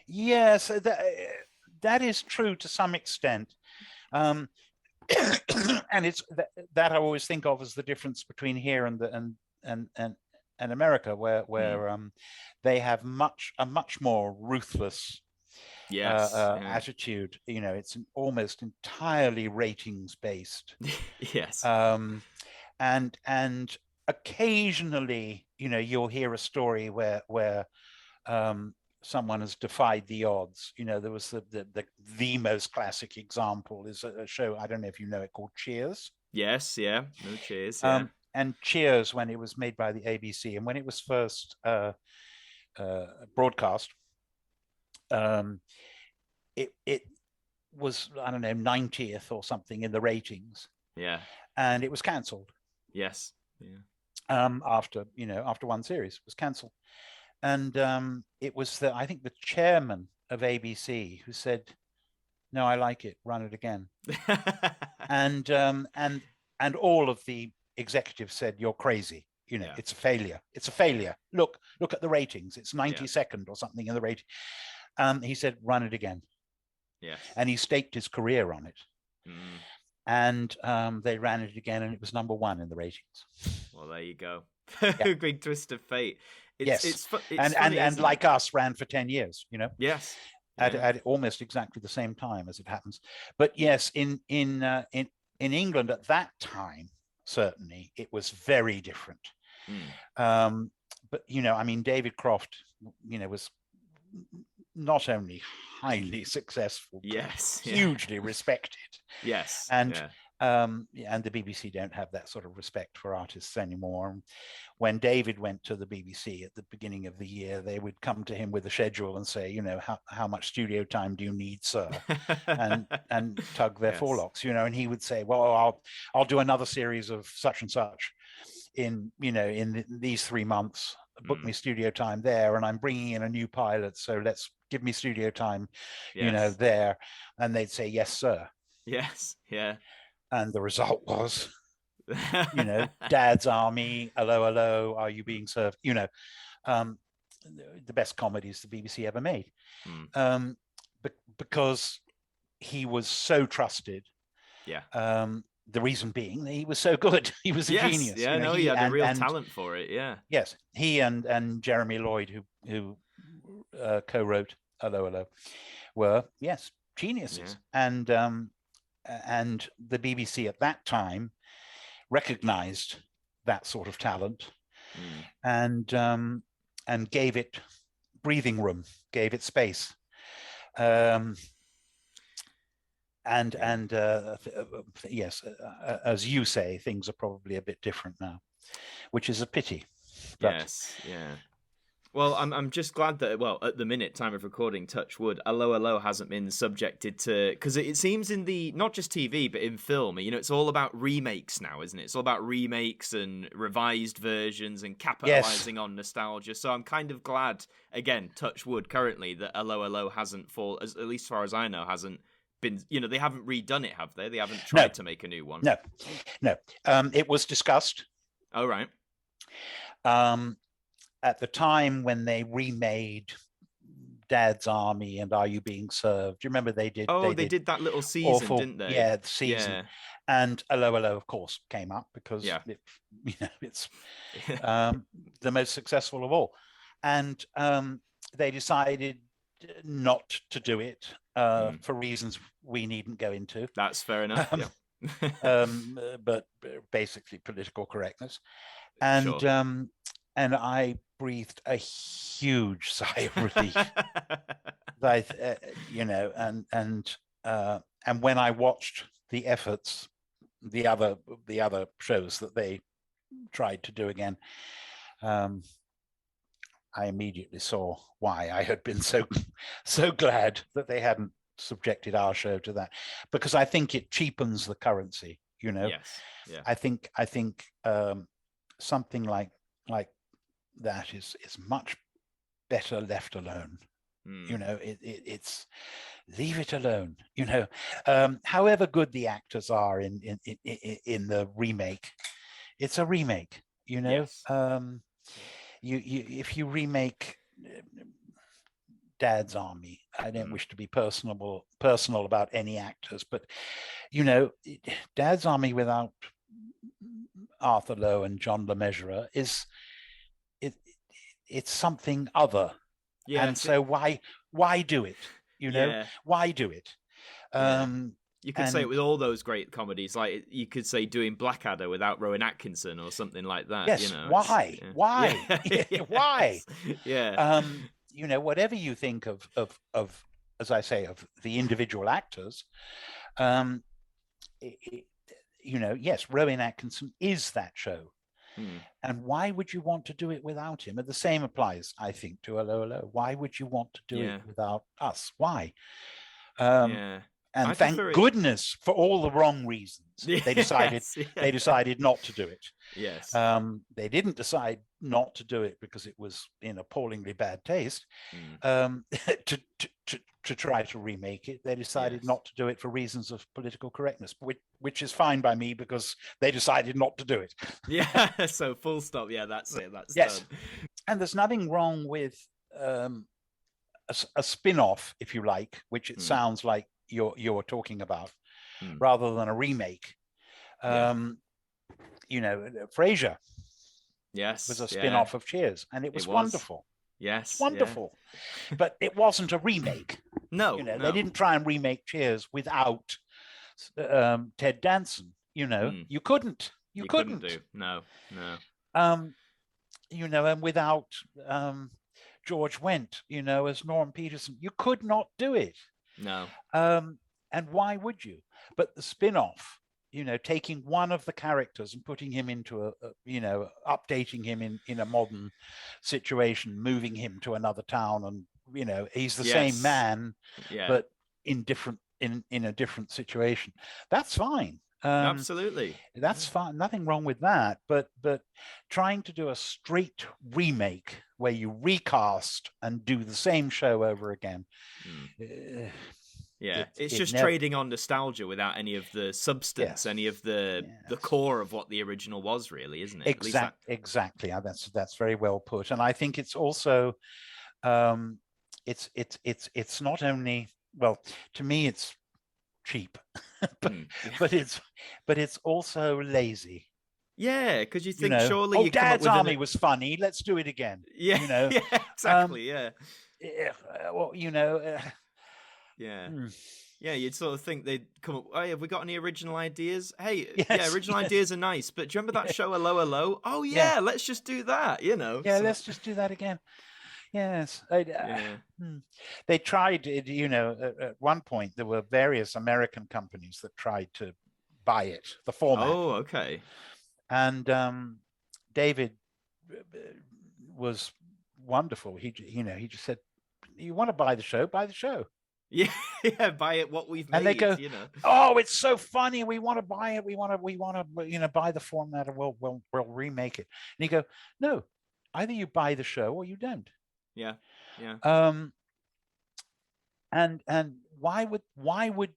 Yes, that is true to some extent. And it's that I always think of as the difference between here and America, where they have a much more ruthless attitude. It's almost entirely ratings based. Yes. And occasionally, you'll hear a story where someone has defied the odds. There was the most classic example is a show, I don't know if you know it, called Cheers. Yes, yeah. No, Cheers, yeah. And Cheers, when it was made by the ABC and when it was first broadcast, it was, I don't know, 90th or something in the ratings. Yeah. And it was cancelled. Yes. Yeah. After one series, it was cancelled. And it was I think the chairman of ABC who said, "No, I like it. Run it again." and all of the executives said, "You're crazy. It's a failure. It's a failure. Look at the ratings. It's 92nd or something in the rating." He said, "Run it again." Yeah. And he staked his career on it. And they ran it again, and it was number 1 in the ratings. Well, there you go. Big twist of fate. It's funny, and like us, ran for 10 years. Yes. At almost exactly the same time, as it happens. But yes, in England at that time, certainly it was very different. But David Croft, was not only highly successful, yes, hugely respected. Yes, and the BBC don't have that sort of respect for artists anymore. When David went to the BBC at the beginning of the year, they would come to him with a schedule and say, how much studio time do you need, sir? and tug their forelocks, and he would say, well, I'll do another series of such and such in these 3 months. Book me studio time there, and I'm bringing in a new pilot, so let's give me studio time, there. And they'd say, yes, sir. Yes, yeah. And the result was, Dad's Army, Allo Allo, Are You Being Served? The best comedies the BBC ever made, because he was so trusted. Yeah. The reason being that he was so good. He was a genius. Yeah, he had a real talent for it. Yeah. Yes, he and Jeremy Lloyd, who co-wrote Allo Allo, were geniuses. Yeah. And the BBC at that time recognized that sort of talent, and gave it breathing room, gave it space. Yes, as you say, things are probably a bit different now, which is a pity. Yes, yeah. Well, I'm just glad that, well, at the minute, time of recording, touch wood, Allo Allo hasn't been subjected to, because it seems in the, not just TV, but in film, it's all about remakes now, isn't it? It's all about remakes and revised versions and capitalizing on nostalgia. So I'm kind of glad, again, touch wood currently, that Allo Allo hasn't at least as far as I know, hasn't been, they haven't redone it, have they? They haven't tried to make a new one. No. It was discussed. Oh, right. At the time when they remade Dad's Army and Are You Being Served, do you remember they did? Oh, they did that little season, awful, didn't they? Yeah, the season. Yeah. And Allo Allo, of course, came up because it's the most successful of all. And they decided not to do it for reasons we needn't go into. That's fair enough. But basically political correctness. And sure. And I breathed a huge sigh of relief. And when I watched the efforts, the other shows that they tried to do again, I immediately saw why I had been so glad that they hadn't subjected our show to that, because I think it cheapens the currency. Yes. Yeah. I think something like that is much better left alone. It's leave it alone. However good the actors are in the remake, it's a remake. Yes. If you remake Dad's Army, I don't wish to be personal about any actors, but Dad's Army without Arthur Lowe and John Le Mesurier it's something other. Yes. And so why do it? Why do it? You could say it with all those great comedies, like you could say doing Blackadder without Rowan Atkinson or something like that. Yes. Why? Why? Yeah. Whatever you think of as I say, of the individual actors, yes, Rowan Atkinson is that show. And why would you want to do it without him? And the same applies, I think, to Allo Allo. Why would you want to do it without us? Why? And thank goodness for all the wrong reasons they decided not to do it. Yes. They didn't decide not to do it because it was in appallingly bad taste. To try to remake it, they decided not to do it for reasons of political correctness, which is fine by me because they decided not to do it. Yeah, so full stop. Yeah, that's it. That's yes. Done. And there's nothing wrong with a spin-off, if you like, which it sounds like you're talking about, rather than a remake. Frasier. Yes, was a spin-off of Cheers, and it was wonderful. Yes, wonderful. But it wasn't a remake. No, they didn't try and remake Cheers without Ted Danson. You couldn't. You couldn't do. No. And without George Wendt, as Norm Peterson, you could not do it. No. And why would you? But the spin-off, taking one of the characters and putting him into updating him in a modern situation, moving him to another town, and he's the same man, but in a different situation. That's fine. Absolutely, that's fine. Nothing wrong with that. But trying to do a straight remake where you recast and do the same show over again. It's just trading on nostalgia without any of the substance, any of the core of what the original was, really, isn't it? Exactly. That's very well put. And I think it's also, it's not only, well, to me, it's cheap, but it's also lazy. Yeah, because you think surely you Dad's Army was funny. Let's do it again. Yeah, yeah, exactly. Yeah. Well, Yeah, you'd sort of think they'd come up, hey, have we got any original ideas? Hey, original ideas are nice, but do you remember that show Allo Allo? Oh, yeah, let's just do that, Yeah, let's just do that again. Yes. They tried, at one point, there were various American companies that tried to buy it, the format. Oh, okay. And David was wonderful. He just said, "You want to buy the show? Buy the show." Yeah, yeah, buy it what we've made. And they go, "Oh, it's so funny. We want to buy it. We want to, buy the format, and we'll remake it." And you go, "No, either you buy the show or you don't." Yeah, yeah. And why would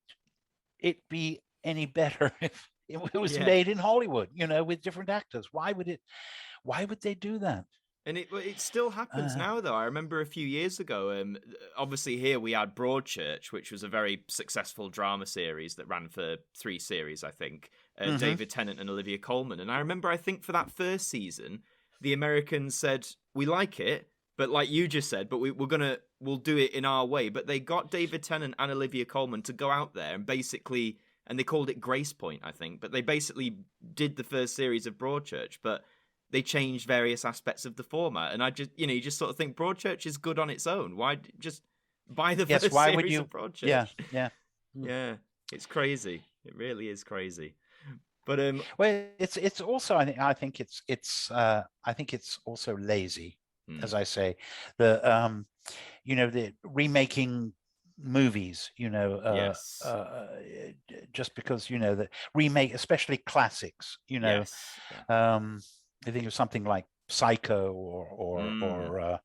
it be any better if it was made in Hollywood, with different actors? Why would they do that? And it still happens now, though. I remember a few years ago, obviously here we had Broadchurch, which was a very successful drama series that ran for 3 series, I think. David Tennant and Olivia Colman. And I remember, I think for that first season, the Americans said, we like it, but like you just said, but we'll do it in our way. But they got David Tennant and Olivia Colman to go out there and basically, and they called it Grace Point, I think, but they basically did the first series of Broadchurch, but they changed various aspects of the format. And I just, you just sort of think Broadchurch is good on its own. Why just buy the first series of Broadchurch? Yeah. Yeah, it's crazy. It really is crazy. But well, it's also, I think it's also lazy, as I say. The the remaking movies, yes. Just because the remake, especially classics, Yes. I think of something like Psycho or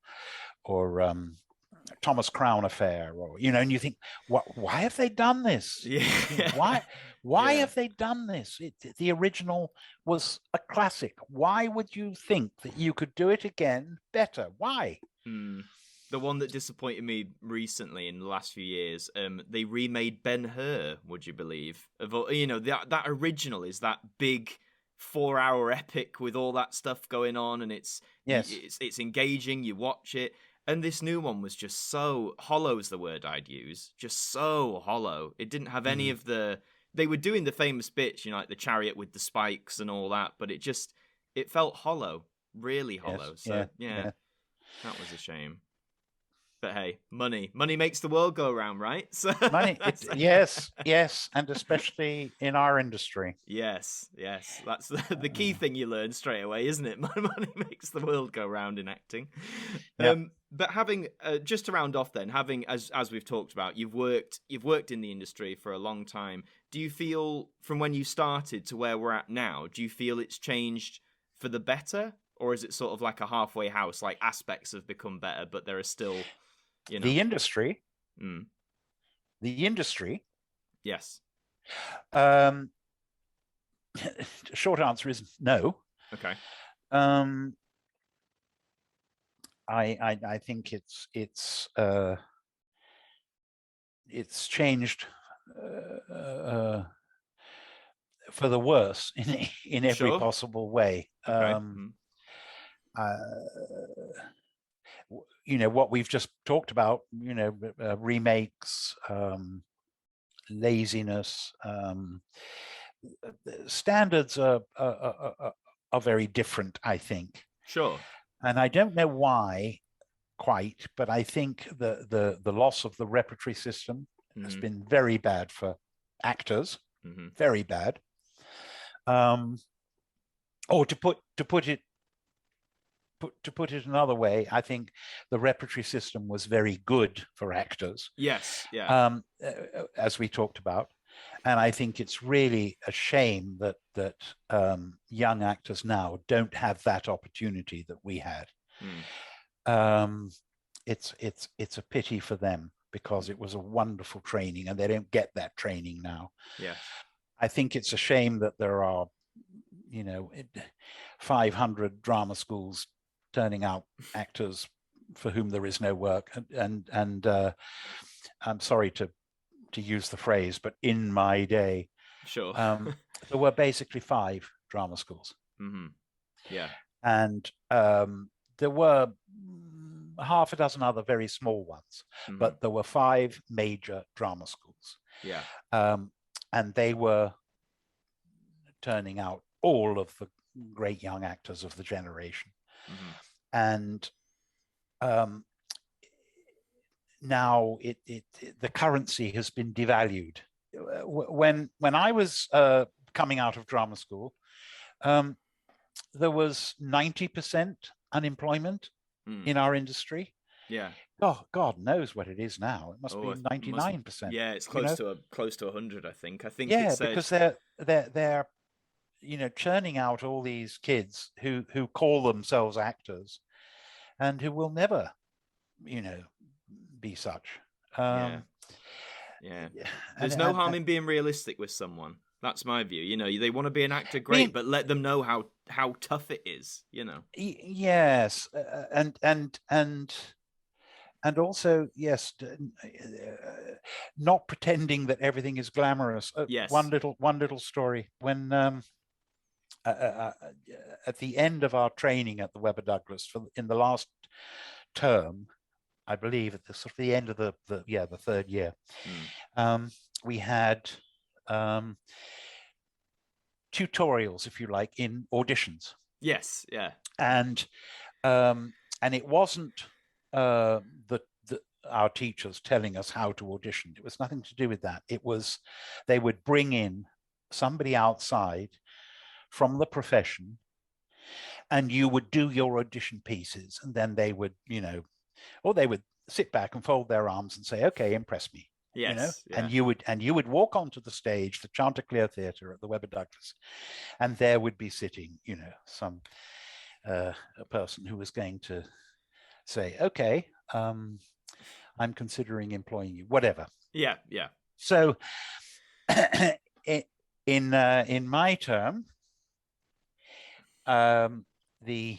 Thomas Crown Affair, or and you think, why have they done this? Yeah. Why have they done this? The original was a classic. Why would you think that you could do it again better? Why? The one that disappointed me recently in the last few years, they remade Ben-Hur, would you believe? That original is that big 4-hour epic with all that stuff going on, and it's engaging, you watch it. And this new one was just so hollow, is the word I'd use. Just so hollow. It didn't have any of the... They were doing the famous bits, like the chariot with the spikes and all that, but it felt hollow. Really hollow. So, yeah, that was a shame. But hey, money makes the world go round, right? So money, yes, and especially in our industry. Yes, that's the key thing you learn straight away, isn't it? Money makes the world go round in acting. But having just to round off, then, having as we've talked about, you've worked in the industry for a long time. Do you feel from when you started to where we're at now? Do you feel it's changed for the better, or is it sort of like a halfway house? Like aspects have become better, but there are still the industry. The industry. Yes. Short answer is no. Okay. I think it's changed for the worse in every possible way. Okay. What we've just talked about, remakes, laziness, standards are very different, I think. Sure. And I don't know why quite, but I think the loss of the repertory system has been very bad for actors, very bad. Or to put it another way, I think the repertory system was very good for actors. Yes, yeah. As we talked about, and I think it's really a shame that young actors now don't have that opportunity that we had. It's a pity for them, because it was a wonderful training, and they don't get that training now. Yeah, I think it's a shame that there are 500 drama schools turning out actors for whom there is no work, and I'm sorry to use the phrase, but in my day, sure, there were basically 5 drama schools. Yeah, and there were half a dozen other very small ones, but there were 5 major drama schools. Yeah, and they were turning out all of the great young actors of the generation. And now the currency has been devalued. When I was coming out of drama school, there was 90% unemployment in our industry. Yeah. Oh, God knows what it is now. It must be 99%. Yeah, it's close to 100. I think Yeah, it's because they're churning out all these kids who call themselves actors and who will never be such. Yeah. There's no harm in being realistic with someone. That's my view. They want to be an actor, great, but let them know how tough it is. Yes, and also, yes, not pretending that everything is glamorous. Yes. One little story. When at the end of our training at the Webber Douglas in the last term, I believe at the end of the third year, we had tutorials, if you like, in auditions. Yes, yeah. And it wasn't our teachers telling us how to audition. It was nothing to do with that. It was they would bring in somebody outside from the profession, and you would do your audition pieces, and then they would, or they would sit back and fold their arms and say, "Okay, impress me." Yes, yeah. And you would walk onto the stage, the Chanticleer Theatre at the Webber Douglas, and there would be sitting, some a person who was going to say, "Okay, I'm considering employing you," whatever. Yeah, yeah. So, in my term, the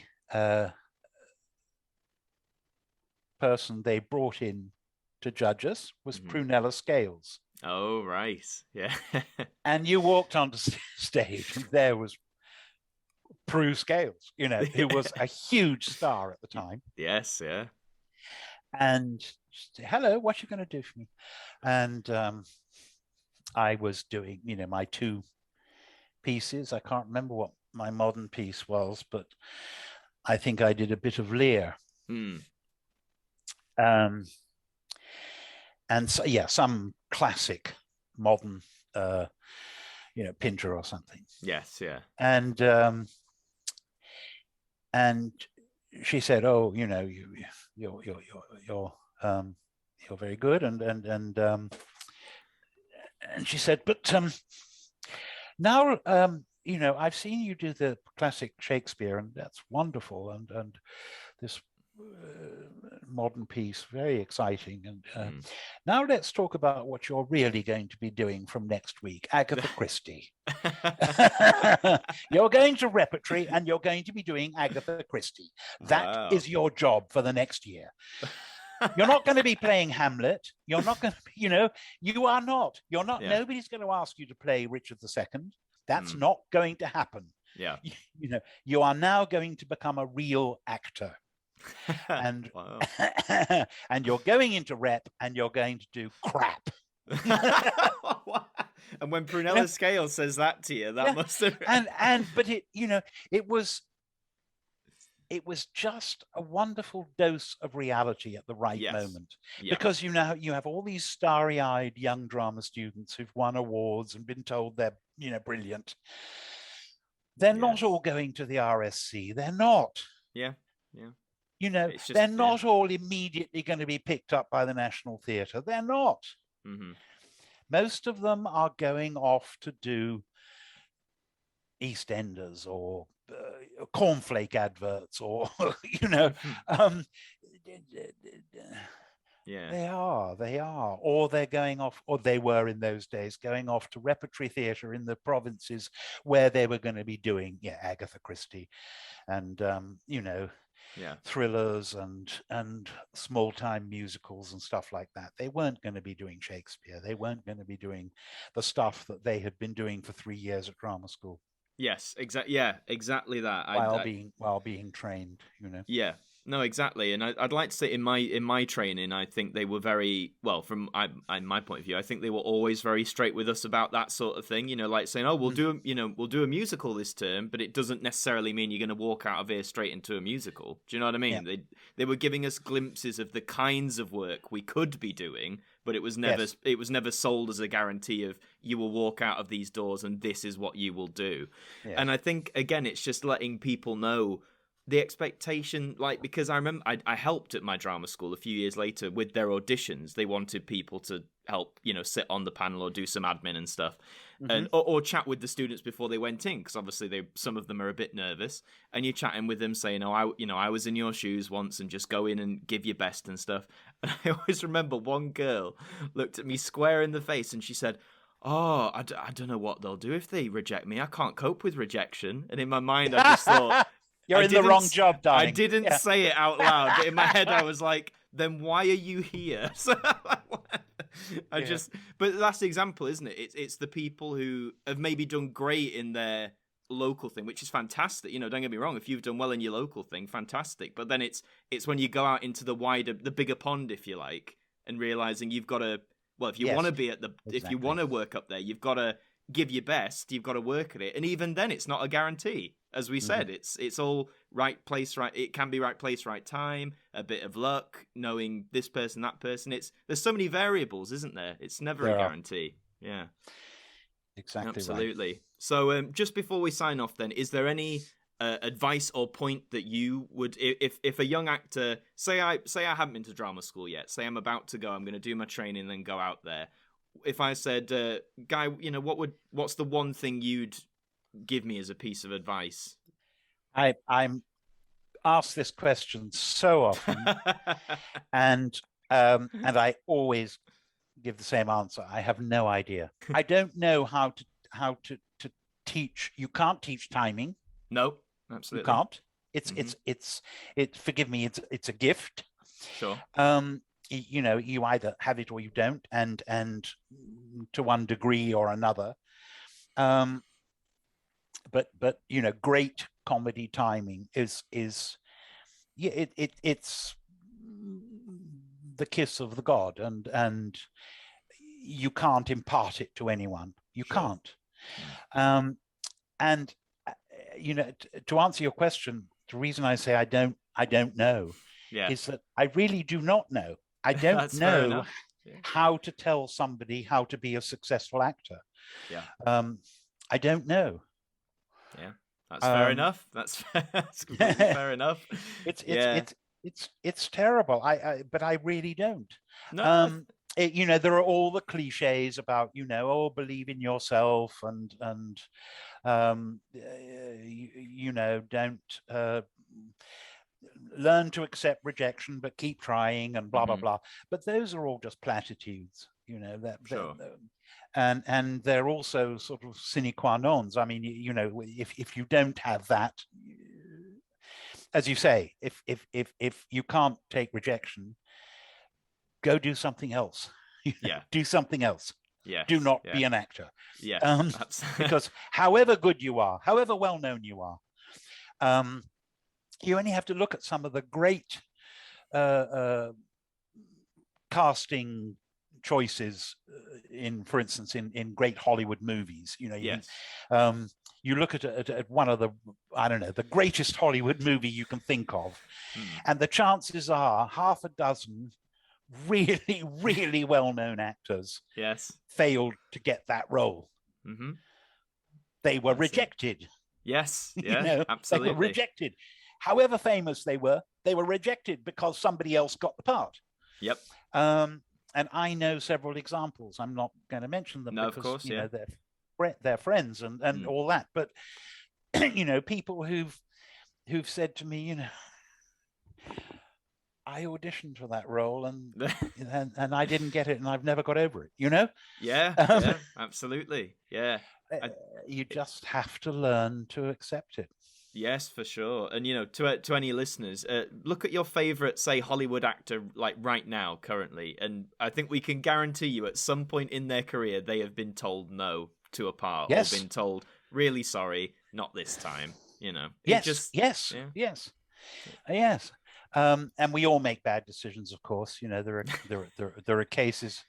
person they brought in to judge us was Prunella Scales. Oh, right. Yeah. And you walked onto stage, and there was Prue Scales, who was a huge star at the time. Yes, yeah. And she said, "Hello, what you going to do for me?" And I was doing, my two pieces. I can't remember what my modern piece was, but I think I did a bit of Lear. And so, some classic modern, Pinter or something. Yes, yeah. And she said, "Oh, you're very good," and she said, "But now, I've seen you do the classic Shakespeare, and that's wonderful, and this modern piece, very exciting. And now let's talk about what you're really going to be doing from next week, Agatha Christie. You're going to Repertory, and you're going to be doing Agatha Christie. That is your job for the next year. You're not going to be playing Hamlet. You're not going to be, you are not. You're not. Yeah. Nobody's going to ask you to play Richard II. That's not going to happen. Yeah. You are now going to become a real actor." And and you're going into rep, and you're going to do crap. And when Prunella Scales says that to you, that must have but it was just a wonderful dose of reality at the right moment. Because you have all these starry-eyed young drama students who've won awards and been told they're brilliant. They're not all going to the RSC. They're not. Yeah. They're not all immediately going to be picked up by the National Theatre. They're not. Most of them are going off to do EastEnders or cornflake adverts, or they are, or they're going off, or they were in those days going off to repertory theatre in the provinces, where they were going to be doing Agatha Christie and thrillers and small time musicals and stuff like that. They weren't going to be doing Shakespeare. They weren't going to be doing the stuff that they had been doing for 3 years at drama school. Yes, exactly. Yeah, exactly that. While being trained, Yeah, no, exactly. And I'd like to say in my training, I think they were very well from my point of view. I think they were always very straight with us about that sort of thing. Like saying, "Oh, we'll do a musical this term," but it doesn't necessarily mean you're going to walk out of here straight into a musical. Do you know what I mean? Yeah. They were giving us glimpses of the kinds of work we could be doing, but it was never sold as a guarantee of you will walk out of these doors and this is what you will do. Yeah. And I think again, it's just letting people know the expectation, like, because I remember I helped at my drama school a few years later with their auditions. They wanted people to help, sit on the panel or do some admin and stuff, and or chat with the students before they went in, because obviously some of them are a bit nervous, and you're chatting with them saying, "Oh, I was in your shoes once," and just go in and give your best and stuff. And I always remember one girl looked at me square in the face and she said, "Oh, I don't know what they'll do if they reject me. I can't cope with rejection." And in my mind, I just thought, You're in the wrong job, darling. I didn't say it out loud, but in my head I was like, then why are you here? So but that's the example, isn't it? It's the people who have maybe done great in their local thing, which is fantastic. Don't get me wrong, if you've done well in your local thing, fantastic. But then it's when you go out into the bigger pond, if you like, and realizing you've got to, well, if you want to be if you want to work up there, you've got to give your best, you've got to work at it. And even then, it's not a guarantee. As we said, it's all right place, right. It can be right place, right time, a bit of luck, knowing this person, that person. There's so many variables, isn't there? It's never a guarantee. Yeah, exactly. Absolutely. Right. So just before we sign off, then, is there any advice or point that you would, if a young actor, say I haven't been to drama school yet, say I'm about to go, I'm going to do my training and then go out there. If I said, Guy, what's the one thing you'd give me as a piece of advice? I'm asked this question so often, and I always give the same answer. I have no idea. I don't know how to teach. You can't teach timing. No, absolutely. You can't. It's forgive me. It's a gift. Sure. You either have it or you don't, and to one degree or another. But great comedy timing is it's the kiss of the god, and you can't impart it to anyone. You can't. And to answer your question, the reason I say I don't know is that I really do not know. I don't know how to tell somebody how to be a successful actor. I don't know. Yeah, that's fair enough. That's completely fair enough. It's terrible. But I really don't. No. There are all the cliches about believe in yourself and don't learn to accept rejection, but keep trying and blah blah blah. But those are all just platitudes. And they're also sort of sine qua nons. I mean, if you don't have that, as you say, if you can't take rejection, go do something else. Do something else. Do not be an actor. Because however good you are, however well known you are, you only have to look at some of the great casting choices for instance, in great Hollywood movies. You look at one of the greatest Hollywood movie you can think of, and the chances are half a dozen really, really well-known actors failed to get that role. They were rejected. Absolutely. They were rejected. However famous they were rejected because somebody else got the part. And I know several examples. I'm not going to mention them because, of course, they're friends and all that. But people who've said to me, I auditioned for that role and I didn't get it, and I've never got over it. Absolutely. You just have to learn to accept it. Yes, for sure. And to any listeners, look at your favorite, say, Hollywood actor, like right now, currently, and I think we can guarantee you, at some point in their career, they have been told no to a part, or been told, "Really sorry, not this time." Yes. And we all make bad decisions, of course. There are cases,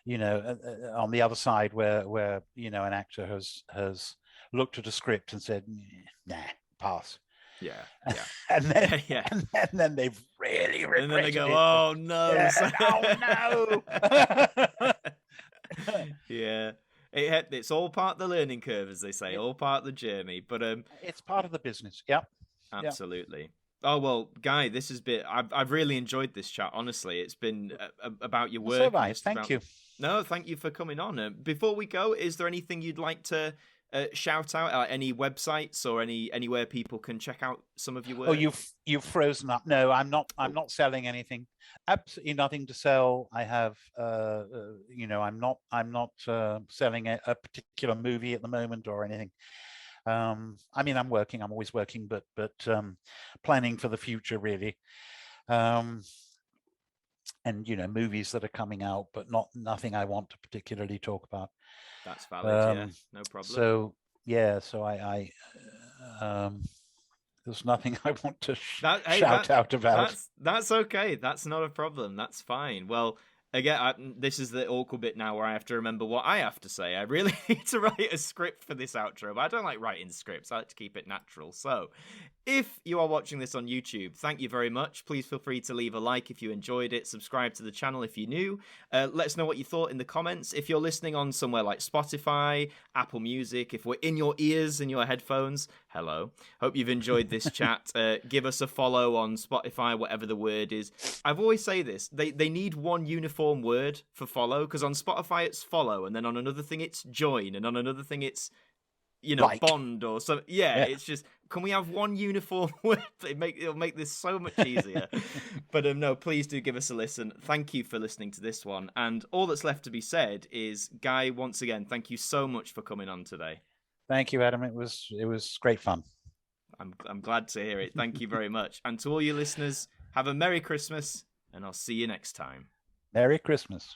on the other side where an actor has looked at a script and said, "Nah, pass." And then they've really regretted it. And then they go, "Oh no, oh no." It's all part of the learning curve, as they say, all part of the journey. But it's part of the business. Absolutely. Oh, well, Guy, this has been... I've really enjoyed this chat, honestly. It's been about your work. So have I. Thank you. No, thank you for coming on. Before we go, is there anything you'd like to shout out? Any websites or anywhere people can check out some of your work? Oh, you've frozen up. No, I'm not selling anything. Absolutely nothing to sell. I have, I'm not selling a particular movie at the moment or anything. I'm always working, but planning for the future, really. And movies that are coming out, but nothing I want to particularly talk about. That's valid. Yeah, no problem. So I there's nothing I want to shout out about. That's okay. That's not a problem. That's fine. Well, again, this is the awkward bit now where I have to remember what I have to say. I really need to write a script for this outro, but I don't like writing scripts. I like to keep it natural. So, if you are watching this on YouTube, thank you very much. Please feel free to leave a like if you enjoyed it. Subscribe to the channel if you're new. Let us know what you thought in the comments. If you're listening on somewhere like Spotify, Apple Music, if we're in your ears, in your headphones, hello. Hope you've enjoyed this chat. Give us a follow on Spotify, whatever the word is. I've always say this. They need one uniform word for follow, because on Spotify it's follow, and then on another thing it's join, and on another thing it's like. Bond or something. Yeah, it's just, can we have one uniform word? It'll make this so much easier. But no, please do give us a listen. Thank you for listening to this one. And all that's left to be said is, Guy, once again, thank you so much for coming on today. Thank you, Adam. It was great fun. I'm glad to hear it. Thank you very much. And to all you listeners, have a Merry Christmas, and I'll see you next time. Merry Christmas.